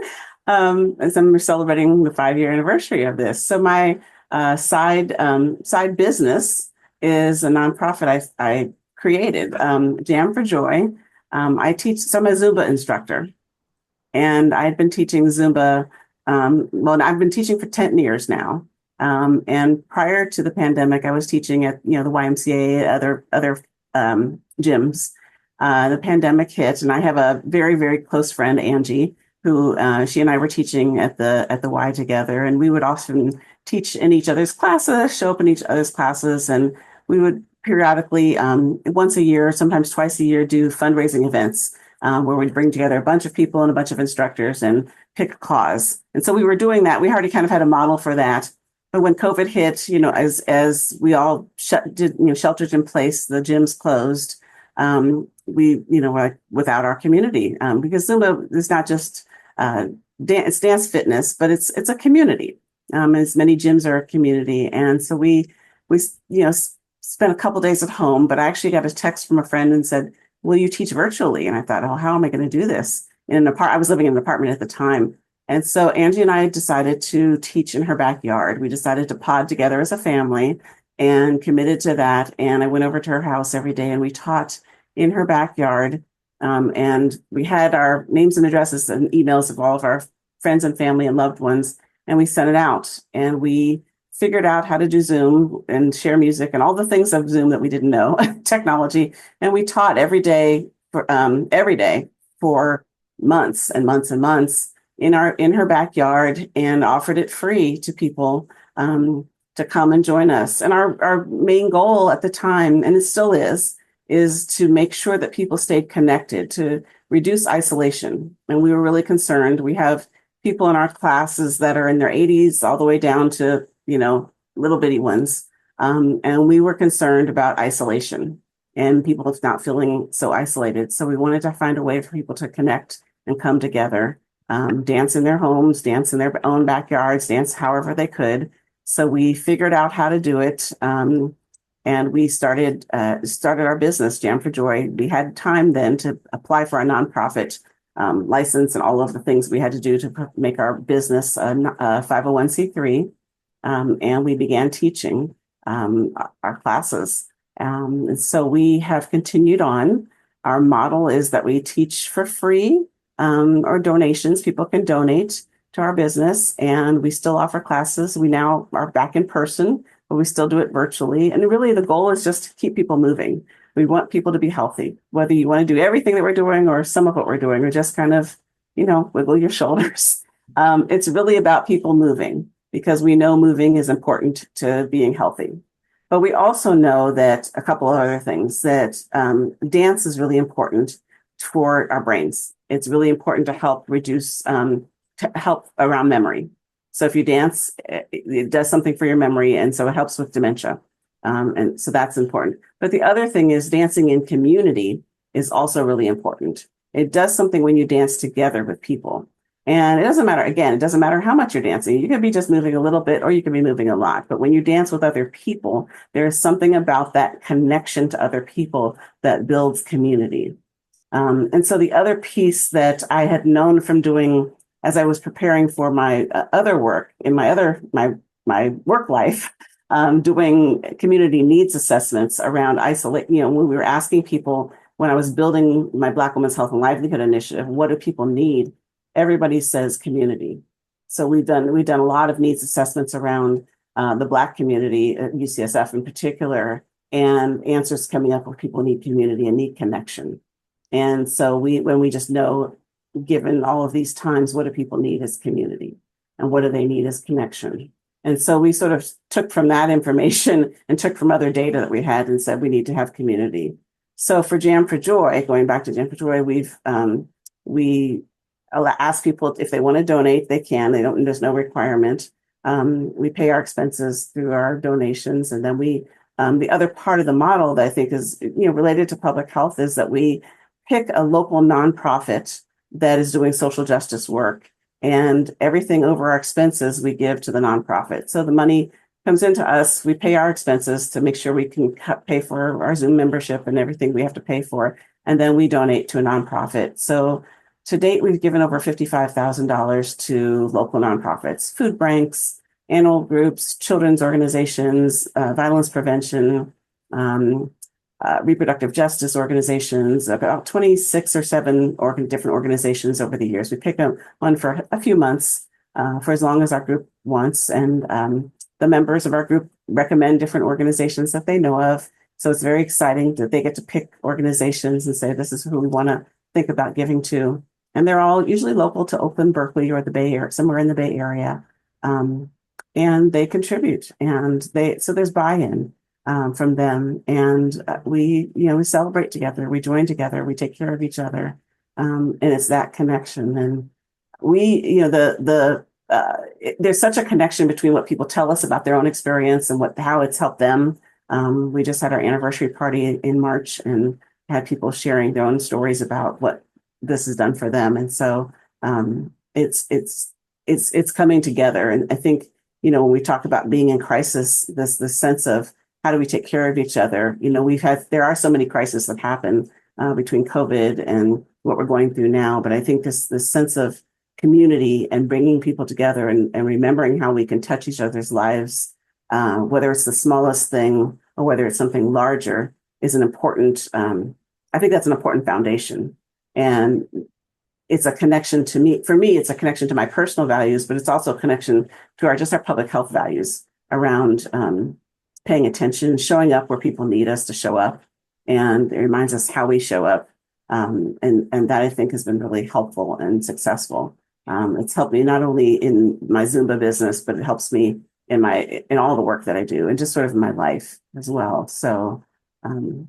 as I'm celebrating the 5-year anniversary of this. So my side business is a nonprofit I created, Jam for Joy. I teach, so I'm a Zumba instructor, and I've been teaching Zumba. I've been teaching for 10 years now. And prior to the pandemic, I was teaching at the YMCA, other gyms. the pandemic hit, and I have a very, very close friend, Angie, who she and I were teaching at the Y together, and we would often teach in each other's classes, show up in each other's classes, and we would periodically, once a year, sometimes twice a year, do fundraising events where we'd bring together a bunch of people and a bunch of instructors and pick a cause. And so we were doing that. We already kind of had a model for that. But when COVID hit, as we all sheltered in place, the gyms closed. We, were without our community because Zumba is not just it's dance fitness, but it's a community. As many gyms are a community, and so we spent a couple days at home. But I actually got a text from a friend and said, "Will you teach virtually?" And I thought, "Oh, how am I going to do this?" I was living in an apartment at the time. And so Angie and I decided to teach in her backyard. We decided to pod together as a family and committed to that. And I went over to her house every day and we taught in her backyard. And we had our names and addresses and emails of all of our friends and family and loved ones. And we sent it out and we figured out how to do Zoom and share music and all the things of Zoom that we didn't know, technology. And we taught every day for months and months and months in her backyard and offered it free to people to come and join us. And our main goal at the time, and it still is to make sure that people stayed connected, to reduce isolation. And we were really concerned. We have people in our classes that are in their 80s all the way down to, little bitty ones. And we were concerned about isolation and people not feeling so isolated. So we wanted to find a way for people to connect and come together, dance in their homes, dance in their own backyards, dance however they could. So we figured out how to do it. And we started our business, Jam for Joy. We had time then to apply for a nonprofit license and all of the things we had to do to make our business a 501c3. And we began teaching our classes. And so we have continued on. Our model is that we teach for free or donations. People can donate to our business, and we still offer classes. We now are back in person, but we still do it virtually. And really the goal is just to keep people moving. We want people to be healthy, whether you want to do everything that we're doing or some of what we're doing, or just kind of, wiggle your shoulders. It's really about people moving because we know moving is important to being healthy. But we also know that a couple of other things, that dance is really important for our brains. It's really important to help reduce, to help around memory. So if you dance, it does something for your memory. And so it helps with dementia. And so that's important. But the other thing is dancing in community is also really important. It does something when you dance together with people. And it doesn't matter how much you're dancing. You can be just moving a little bit or you can be moving a lot. But when you dance with other people, there's something about that connection to other people that builds community. And so the other piece that I had known from doing as I was preparing for my other work in my work life, doing community needs assessments around isolate. When we were asking people, when I was building my Black Women's Health and Livelihood Initiative, what do people need? Everybody says community. So we've done a lot of needs assessments around the Black community at UCSF in particular, and answers coming up where people need community and need connection. And so when we just know, given all of these times, what do people need is community, and what do they need is connection. And so we sort of took from that information and took from other data that we had and said we need to have community. So for Jam for Joy, going back to Jam for Joy, we ask people if they want to donate, they can. There's no requirement. We pay our expenses through our donations, and then the other part of the model that I think is related to public health is that we pick a local nonprofit that is doing social justice work, and everything over our expenses we give to the nonprofit. So the money comes into us, we pay our expenses to make sure we can pay for our Zoom membership and everything we have to pay for, and then we donate to a nonprofit. So to date, we've given over $55,000 to local nonprofits, food banks, animal groups, children's organizations, violence prevention, reproductive justice organizations, about 26 or 7 different organizations over the years. We pick one for a few months for as long as our group wants. And the members of our group recommend different organizations that they know of. So it's very exciting that they get to pick organizations and say, this is who we want to think about giving to. And they're all usually local to Oakland, Berkeley, or the Bay Area, somewhere in the Bay Area. And they contribute, and so there's buy-in from them, and we celebrate together, we join together, we take care of each other, and it's that connection. And there's such a connection between what people tell us about their own experience and how it's helped them. We just had our anniversary party in March and had people sharing their own stories about what this has done for them, and so it's coming together. And I think, when we talk about being in crisis, this sense of how do we take care of each other? There are so many crises that happen between COVID and what we're going through now, but I think this sense of community and bringing people together and remembering how we can touch each other's lives, whether it's the smallest thing or whether it's something larger, is an important. I think that's an important foundation, and it's a connection to me. For me, it's a connection to my personal values, but it's also a connection to our public health values around paying attention, showing up where people need us to show up, and it reminds us how we show up. And that, I think, has been really helpful and successful. It's helped me not only in my Zumba business, but it helps me in all the work that I do and just sort of in my life as well. So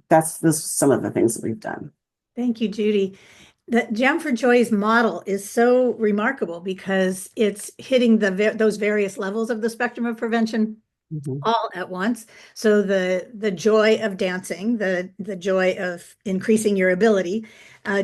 that's some of the things that we've done. Thank you, Judy. The Jam for Joy's model is so remarkable because it's hitting those various levels of the spectrum of prevention all at once. So the joy of dancing, the joy of increasing your ability,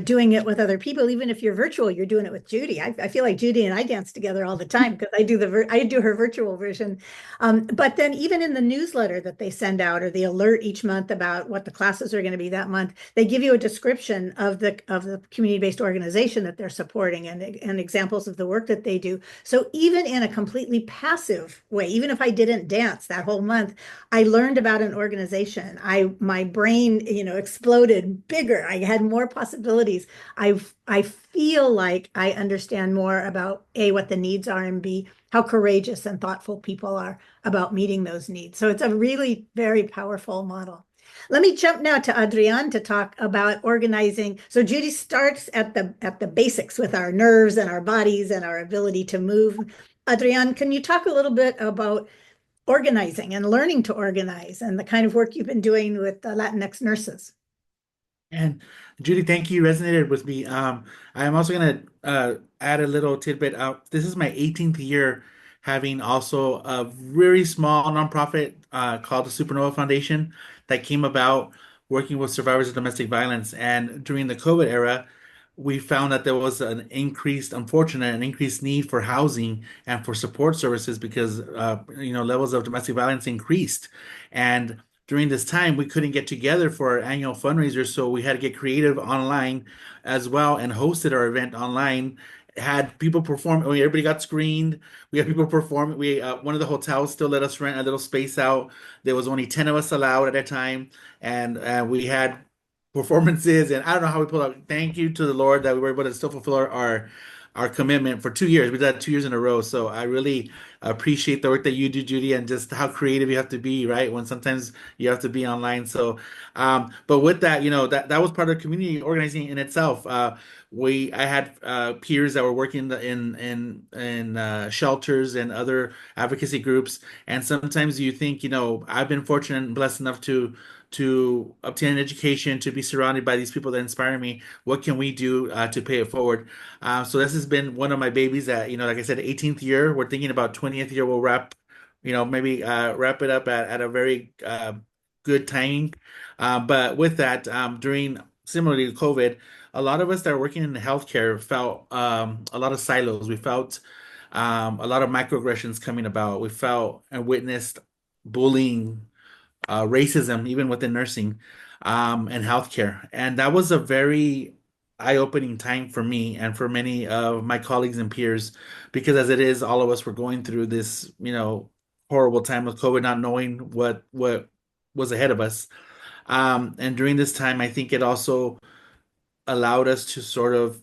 doing it with other people, even if you're virtual, you're doing it with Judy. I feel like Judy and I dance together all the time because I do her virtual version. But then even in the newsletter that they send out, or the alert each month about what the classes are going to be that month, they give you a description of the community-based organization that they're supporting and examples of the work that they do. So even in a completely passive way, even if I didn't dance that whole month, I learned about an organization. My brain, exploded bigger. I had more possibilities. I feel like I understand more about A, what the needs are, and B, how courageous and thoughtful people are about meeting those needs. So it's a really very powerful model. Let me jump now to Adrian to talk about organizing. So Judy starts at the basics with our nerves and our bodies and our ability to move. Adrian, can you talk a little bit about organizing and learning to organize and the kind of work you've been doing with the Latinx nurses? And Judy, thank you. Resonated with me. I'm also going to add a little tidbit. This is my 18th year having also a very small nonprofit called the Supernova Foundation that came about working with survivors of domestic violence. And during the COVID era, we found that there was an increased need for housing and for support services because levels of domestic violence increased. And during this time, we couldn't get together for our annual fundraiser, so we had to get creative online as well and hosted our event online. Had people perform. Everybody got screened. We had people perform. One of the hotels still let us rent a little space out. There was only 10 of us allowed at a time, and we had performances. And I don't know how we pulled out. Thank you to the Lord that we were able to still fulfill our commitment for 2 years. We did that 2 years in a row. So I really appreciate the work that you do, Judy, and just how creative you have to be, right? When sometimes you have to be online. So, but with that, that was part of community organizing in itself. I had peers that were working in shelters and other advocacy groups, and sometimes you think, I've been fortunate and blessed enough to obtain an education, to be surrounded by these people that inspire me. What can we do to pay it forward? So this has been one of my babies that, like I said, 18th year. We're thinking about 20th year. We'll maybe wrap it up at a very good timing. But with that, similarly to COVID, a lot of us that are working in healthcare felt a lot of silos. We felt a lot of microaggressions coming about. We felt and witnessed bullying, racism, even within nursing and healthcare. And that was a very eye-opening time for me and for many of my colleagues and peers, because as it is, all of us were going through this, horrible time with COVID, not knowing what was ahead of us. And during this time, I think it also allowed us to sort of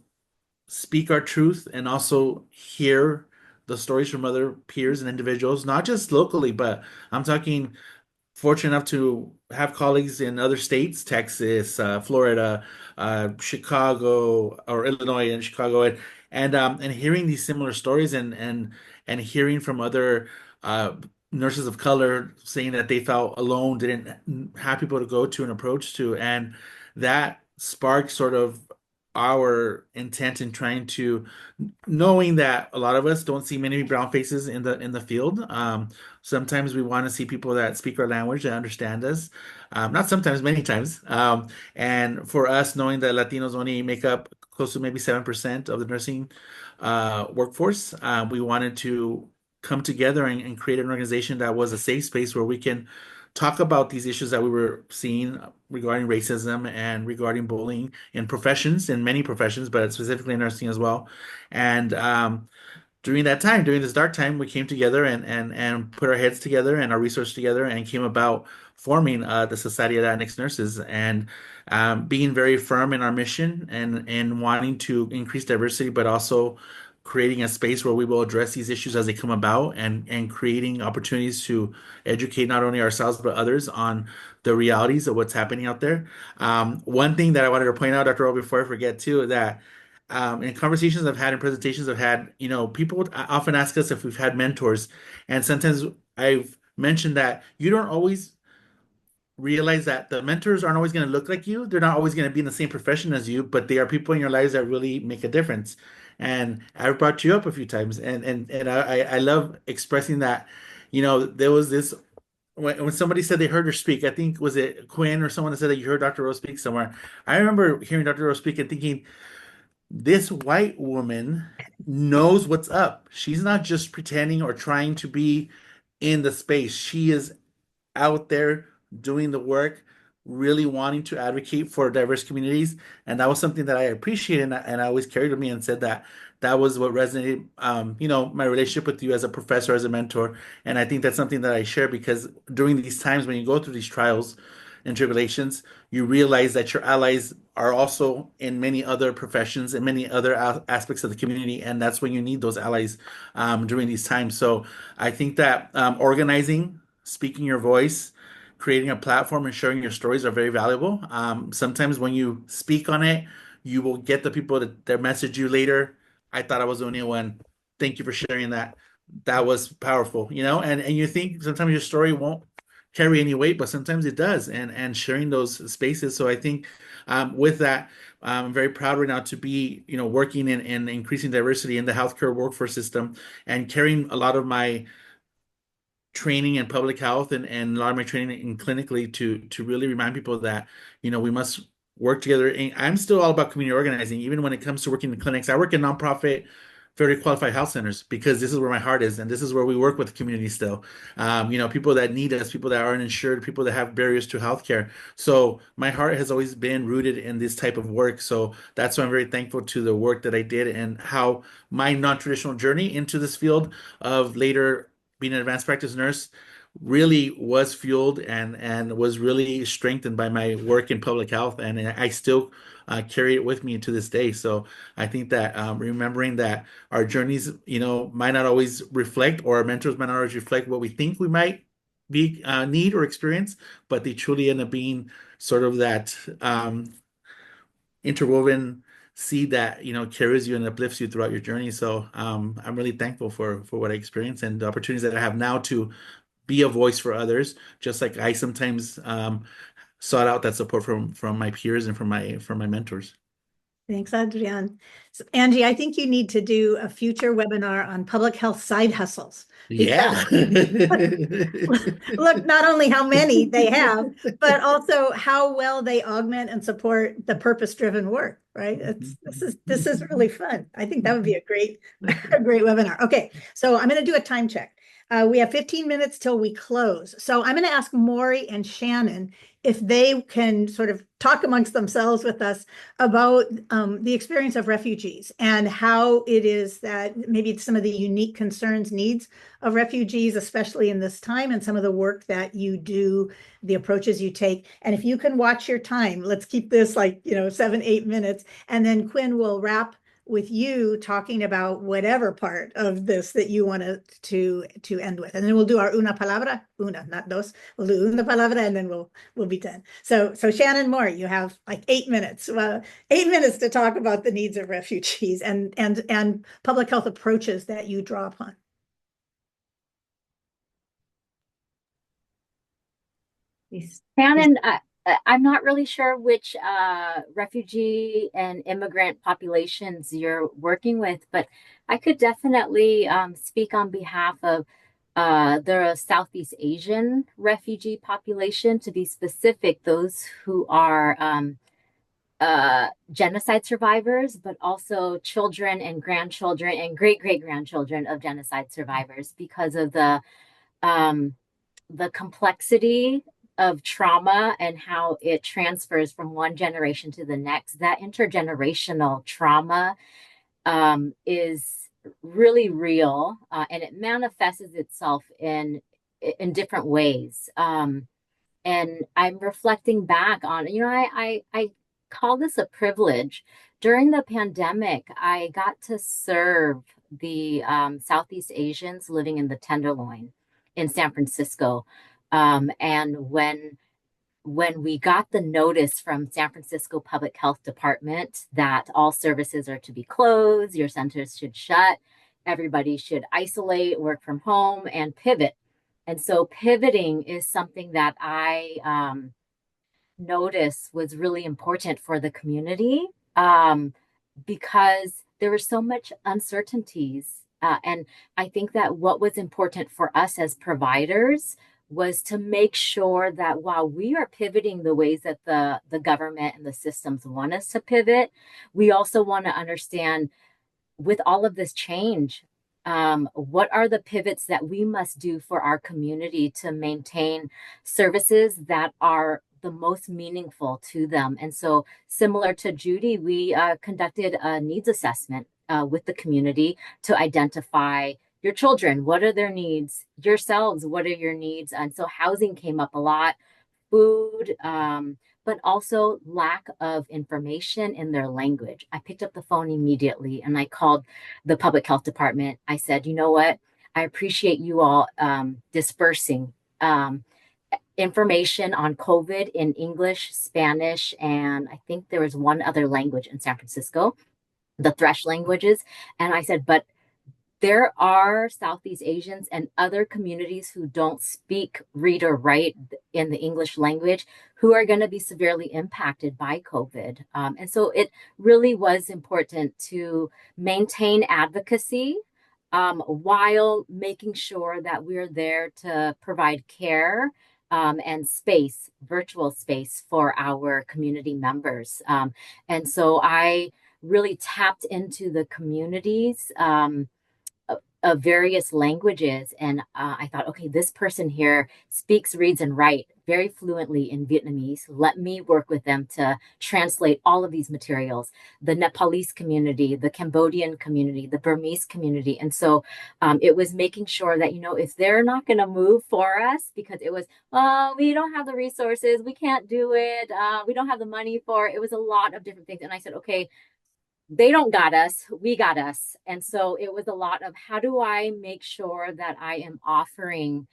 speak our truth and also hear the stories from other peers and individuals, not just locally, but I'm talking fortunate enough to have colleagues in other states, Texas, Florida, Chicago, or Illinois and Chicago, and hearing these similar stories and hearing from other uh, nurses of color saying that they felt alone, didn't have people to go to and approach to, and that sparked sort of our intent in trying to, knowing that a lot of us don't see many brown faces in the field. Sometimes we want to see people that speak our language and understand us. Not sometimes, many times. And for us, knowing that Latinos only make up close to maybe 7% of the nursing workforce, we wanted to come together and create an organization that was a safe space where we can talk about these issues that we were seeing regarding racism and regarding bullying in professions, in many professions, but specifically in nursing as well. And during that time, during this dark time, we came together and put our heads together and our research together and came about forming the Society of Latinx Nurses and being very firm in our mission and wanting to increase diversity, but also creating a space where we will address these issues as they come about and creating opportunities to educate not only ourselves but others on the realities of what's happening out there. One thing that I wanted to point out, Dr. O, before I forget too, that in conversations I've had and presentations I've had, people often ask us if we've had mentors, and sometimes I've mentioned that you don't always realize that the mentors aren't always going to look like you. They're not always going to be in the same profession as you, but they are people in your lives that really make a difference. And I've brought you up a few times, and I love expressing that. There was this when somebody said they heard her speak. I think was it Quinn or someone that said that you heard Dr. Rose speak somewhere. I remember hearing Dr. Rose speak and thinking, this white woman knows what's up. She's not just pretending or trying to be in the space. She is out there doing the work, really wanting to advocate for diverse communities. And that was something that I appreciated and I always carried with me and said that that was what resonated, my relationship with you as a professor, as a mentor. And I think that's something that I share because during these times when you go through these trials and tribulations, you realize that your allies are also in many other professions and many other aspects of the community. And that's when you need those allies during these times. So I think that organizing, speaking your voice, creating a platform and sharing your stories are very valuable. Sometimes when you speak on it, you will get the people that message you later. I thought I was the only one. Thank you for sharing that. That was powerful, and you think sometimes your story won't carry any weight, but sometimes it does. And sharing those spaces. So I think with that, I'm very proud right now to be, working in increasing diversity in the healthcare workforce system and carrying a lot of my training in public health and a lot of my training in clinically to really remind people that we must work together. And I'm still all about community organizing, even when it comes to working in clinics. I work in nonprofit, very qualified health centers because this is where my heart is, and this is where we work with the community still. People that need us, people that aren't insured, people that have barriers to healthcare. So my heart has always been rooted in this type of work. So that's why I'm very thankful to the work that I did and how my non-traditional journey into this field of later being an advanced practice nurse really was fueled and was really strengthened by my work in public health, and I still carry it with me to this day. So I think that remembering that our journeys, might not always reflect, or our mentors might not always reflect what we think we might be need or experience, but they truly end up being sort of that interwoven seed that carries you and uplifts you throughout your journey. So I'm really thankful for what I experienced and the opportunities that I have now to be a voice for others, just like I sometimes sought out that support from my peers and from my mentors. Thanks, Adrian. So, Angie, I think you need to do a future webinar on public health side hustles. Yeah. Look, not only how many they have, but also how well they augment and support the purpose-driven work, right? This is really fun. I think that would be a great webinar. Okay, so I'm going to do a time check. We have 15 minutes till we close. So I'm going to ask Maury and Shannon if they can sort of talk amongst themselves with us about the experience of refugees and how it is that maybe some of the unique concerns, needs of refugees, especially in this time, and some of the work that you do, the approaches you take. And if you can watch your time, let's keep this like, 7, 8 minutes, and then Quinn will wrap with you talking about whatever part of this that you want to end with. And then we'll do our una palabra, una, not dos. We'll do una palabra and then we'll be done. So Shannon Moore, you have like 8 minutes. 8 minutes to talk about the needs of refugees and public health approaches that you draw upon. Shannon, I'm not really sure which refugee and immigrant populations you're working with, but I could definitely speak on behalf of the Southeast Asian refugee population, to be specific, those who are genocide survivors, but also children and grandchildren and great-great-grandchildren of genocide survivors, because of the complexity of trauma and how it transfers from one generation to the next. That intergenerational trauma is really real, and it manifests itself in different ways. And I'm reflecting back on, I call this a privilege. During the pandemic, I got to serve the Southeast Asians living in the Tenderloin in San Francisco. And when we got the notice from San Francisco Public Health Department that all services are to be closed, your centers should shut, everybody should isolate, work from home, and pivot. And so pivoting is something that I noticed was really important for the community, because there were so much uncertainties. And I think that what was important for us as providers was to make sure that while we are pivoting the ways that the government and the systems want us to pivot, we also want to understand, with all of this change, what are the pivots that we must do for our community to maintain services that are the most meaningful to them. And so, similar to Judy, we conducted a needs assessment with the community to identify your children, what are their needs, yourselves, what are your needs. And so housing came up a lot, food, but also lack of information in their language. I picked up the phone immediately and I called the public health department. I said, you know what? I appreciate you all dispersing information on COVID in English, Spanish, and I think there was one other language in San Francisco, the Thresh languages. And I said, but there are Southeast Asians and other communities who don't speak, read, or write in the English language who are going to be severely impacted by COVID. And so it really was important to maintain advocacy while making sure that we're there to provide care and space, virtual space for our community members. And so I really tapped into the communities of various languages. And I thought, okay, this person here speaks, reads, and writes very fluently in Vietnamese. Let me work with them to translate all of these materials. The Nepalese community, the Cambodian community, the Burmese community. And so it was making sure that, if they're not going to move for us, because it was, we don't have the resources, we can't do it, we don't have the money for it. It was a lot of different things. And I said, okay, they don't got us, we got us. And so it was a lot of, how do I make sure that I am offering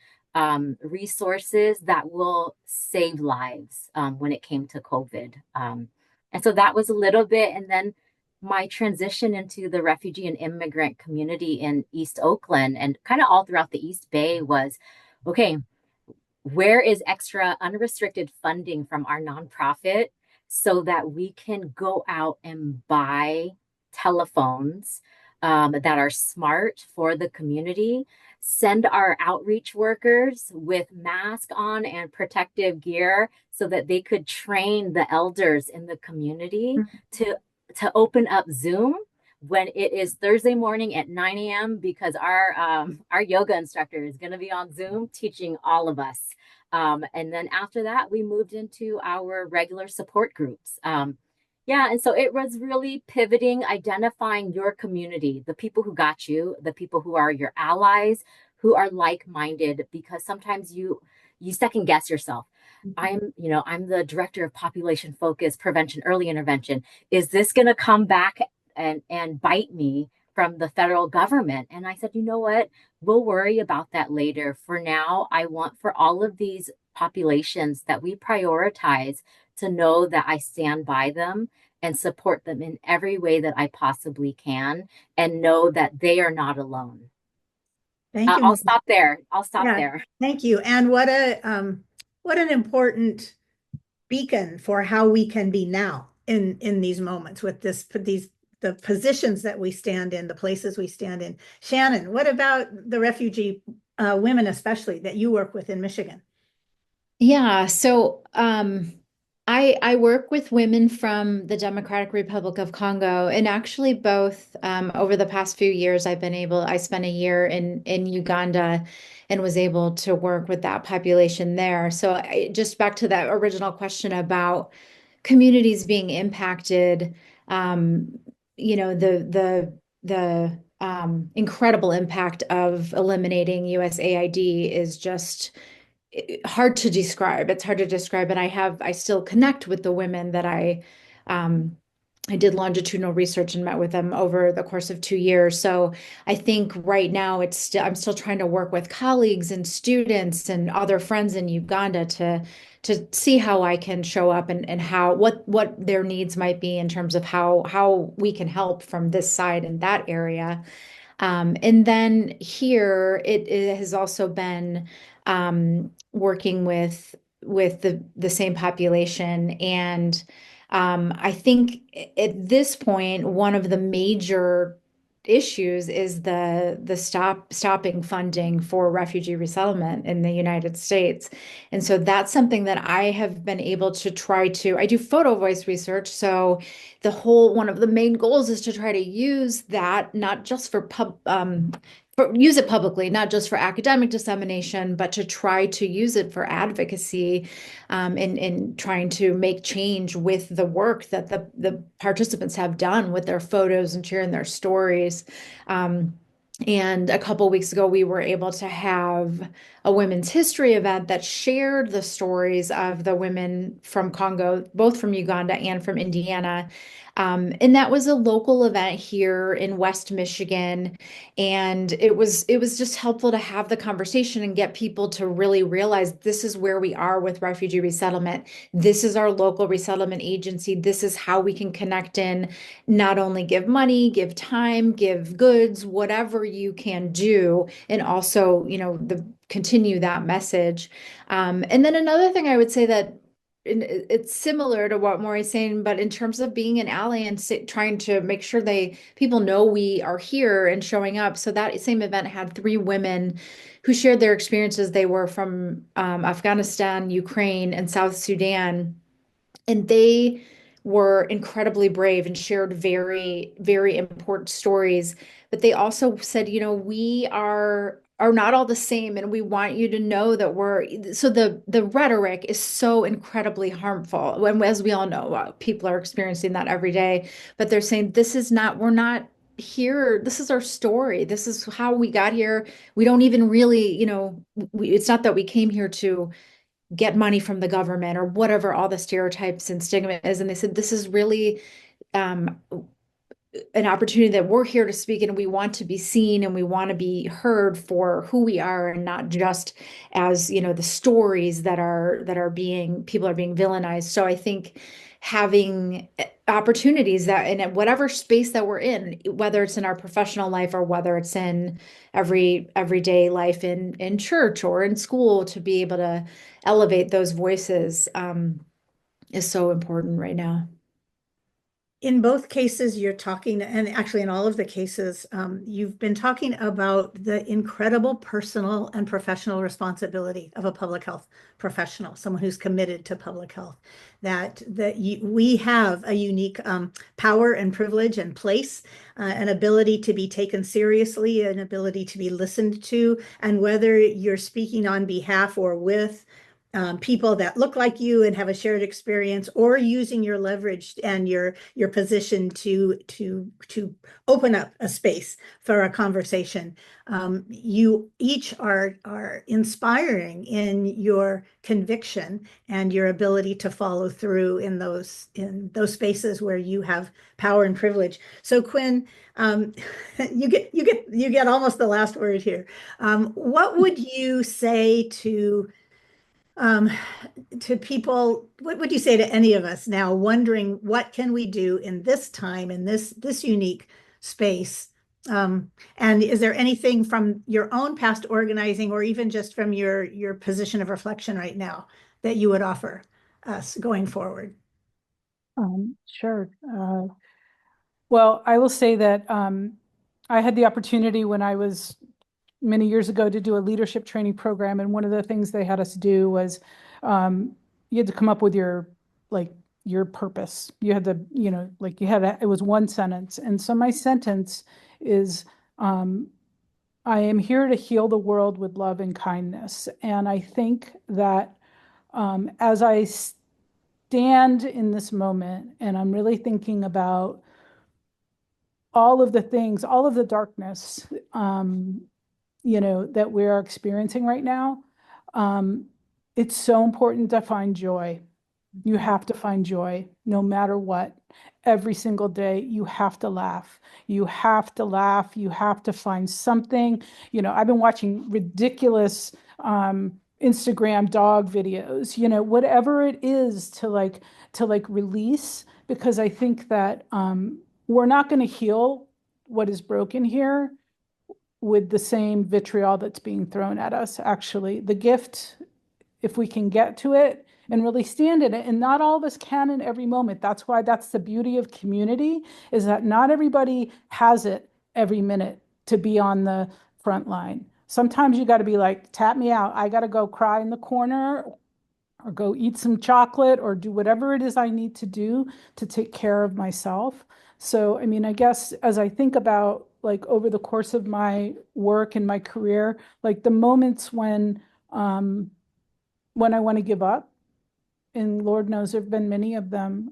resources that will save lives when it came to COVID. And so that was a little bit. And then my transition into the refugee and immigrant community in East Oakland and kind of all throughout the East Bay was, okay, where is extra unrestricted funding from our nonprofit so that we can go out and buy telephones that are smart for the community, send our outreach workers with mask on and protective gear so that they could train the elders in the community to open up Zoom when it is Thursday morning at 9 a.m. because our yoga instructor is going to be on Zoom teaching all of us. And then after that, we moved into our regular support groups. And so it was really pivoting, identifying your community, the people who got you, the people who are your allies, who are like-minded, because sometimes you second guess yourself. I'm the director of population focus prevention, early intervention. Is this going to come back and bite me from the federal government. And I said, you know what? We'll worry about that later. For now, I want for all of these populations that we prioritize to know that I stand by them and support them in every way that I possibly can, and know that they are not alone. Thank you. I'll stop there. I'll stop Yeah, there. thank you. And what an important beacon for how we can be now in these moments with the positions that we stand in, the places we stand in. Shannon, what about the refugee women, especially that you work with in Michigan? Yeah, so I work with women from the Democratic Republic of Congo, and actually both over the past few years I spent a year in Uganda and was able to work with that population there. So just back to that original question about communities being impacted, the incredible impact of eliminating USAID is just hard to describe. It's hard to describe. And I still connect with the women that I did longitudinal research and met with them over the course of 2 years. So I think right now I'm still trying to work with colleagues and students and other friends in Uganda to see how I can show up and what their needs might be in terms of how we can help from this side in that area. And then here it has also been working with the same population. And I think at this point, one of the major issues is the stopping funding for refugee resettlement in the United States. And so that's something that I have been able to I do photo voice research. So one of the main goals is to try to use that, not just use it publicly, not just for academic dissemination, but to try to use it for advocacy, in trying to make change with the work that the participants have done with their photos and sharing their stories. And a couple weeks ago, we were able to have a women's history event that shared the stories of the women from Congo, both from Uganda and from Indiana. And that was a local event here in West Michigan. And it was just helpful to have the conversation and get people to really realize this is where we are with refugee resettlement. This is our local resettlement agency. This is how we can connect in, not only give money, give time, give goods, whatever you can do, and also, continue that message. And then another thing I would say that it's similar to what Maury's saying, but in terms of being an ally and trying to make sure people know we are here and showing up. So that same event had 3 women who shared their experiences. They were from Afghanistan, Ukraine, and South Sudan. And they were incredibly brave and shared very, very important stories. But they also said, we are not all the same, and we want you to know that the rhetoric is so incredibly harmful. When, as we all know, people are experiencing that every day. But they're saying we're not here. This is our story. This is how we got here. We don't even really, it's not that we came here to get money from the government or whatever all the stereotypes and stigma is. And they said, this is really an opportunity that we're here to speak, and we want to be seen and we want to be heard for who we are, and not just as, the stories that people are being villainized. So I think having opportunities that in whatever space that we're in, whether it's in our professional life or whether it's in everyday life in church or in school, to be able to elevate those voices is so important right now. In both cases, you're talking, and actually in all of the cases, you've been talking about the incredible personal and professional responsibility of a public health professional, someone who's committed to public health, that we have a unique power and privilege and place, an ability to be taken seriously, an ability to be listened to, and whether you're speaking on behalf or with people that look like you and have a shared experience, or using your leverage and your position to open up a space for a conversation. You each are inspiring in your conviction and your ability to follow through in those spaces where you have power and privilege. So Quinn, you get almost the last word here. What would you say um, to people? What would you say to any of us now wondering what can we do in this time, in this unique space? And is there anything from your own past organizing, or even just from your position of reflection right now, that you would offer us going forward? Sure. Well, I will say that I had the opportunity when I was many years ago to do a leadership training program, and one of the things they had us do was you had to come up with your purpose. You had to, it was one sentence. And so my sentence is, I am here to heal the world with love and kindness. And I think that as I stand in this moment and I'm really thinking about all of the things, all of the darkness, that we are experiencing right now, it's so important to find joy. You have to find joy no matter what. Every single day, you have to laugh. You have to laugh. You have to find something. I've been watching ridiculous Instagram dog videos, whatever it is to release, because I think that we're not going to heal what is broken here with the same vitriol that's being thrown at us. Actually, the gift, if we can get to it and really stand in it, and not all of us can in every moment. That's why that's the beauty of community, is that not everybody has it every minute to be on the front line. Sometimes you got to be like, tap me out. I got to go cry in the corner, or go eat some chocolate, or do whatever it is I need to do to take care of myself. So, I mean, I guess as I think about over the course of my work and my career, the moments when I want to give up, and Lord knows there've been many of them,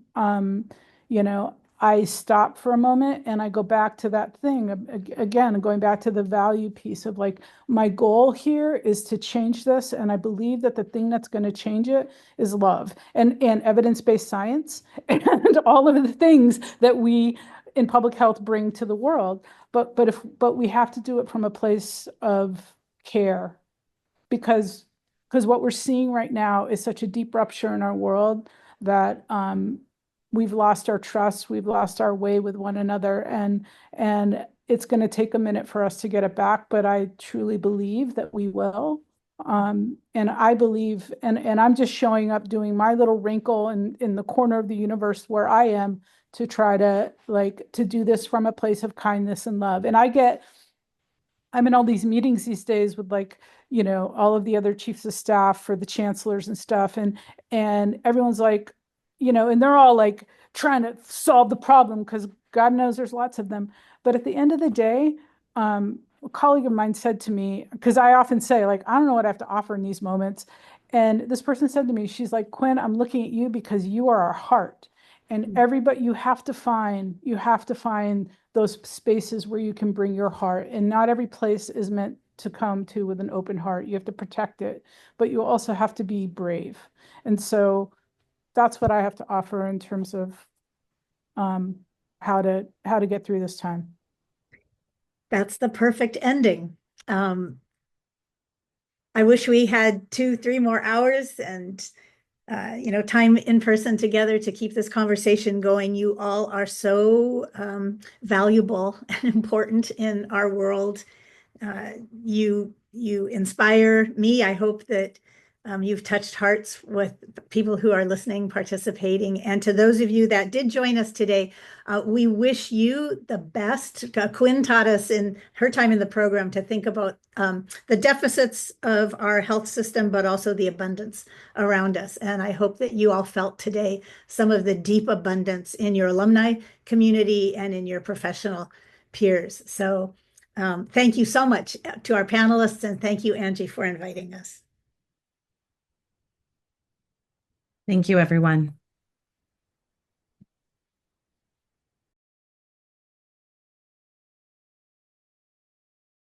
I stop for a moment and I go back to that thing again, going back to the value piece of my goal here is to change this. And I believe that the thing that's going to change it is love and evidence-based science and all of the things that we in public health bring to the world. But we have to do it from a place of care, because what we're seeing right now is such a deep rupture in our world that we've lost our trust, we've lost our way with one another, and it's going to take a minute for us to get it back, but I truly believe that we will. And I believe, and I'm just showing up, doing my little wrinkle in the corner of the universe where I am, to try to to do this from a place of kindness and love. And I'm in all these meetings these days with all of the other chiefs of staff for the chancellors and stuff. And everyone's and they're all trying to solve the problem, because God knows there's lots of them. But at the end of the day, a colleague of mine said to me, because I often say, I don't know what I have to offer in these moments. And this person said to me, she's like, Quinn, I'm looking at you because you are our heart. And everybody, you have to find those spaces where you can bring your heart. And not every place is meant to come to with an open heart. You have to protect it, but you also have to be brave. And so that's what I have to offer in terms of how to get through this time. That's the perfect ending. I wish we had 2-3 more hours and time in person together to keep this conversation going. You all are so valuable and important in our world. You inspire me. I hope that you've touched hearts with people who are listening, participating. And to those of you that did join us today, we wish you the best. Quinn taught us in her time in the program to think about the deficits of our health system, but also the abundance around us. And I hope that you all felt today some of the deep abundance in your alumni community and in your professional peers. So thank you so much to our panelists, and thank you, Angie, for inviting us. Thank you, everyone.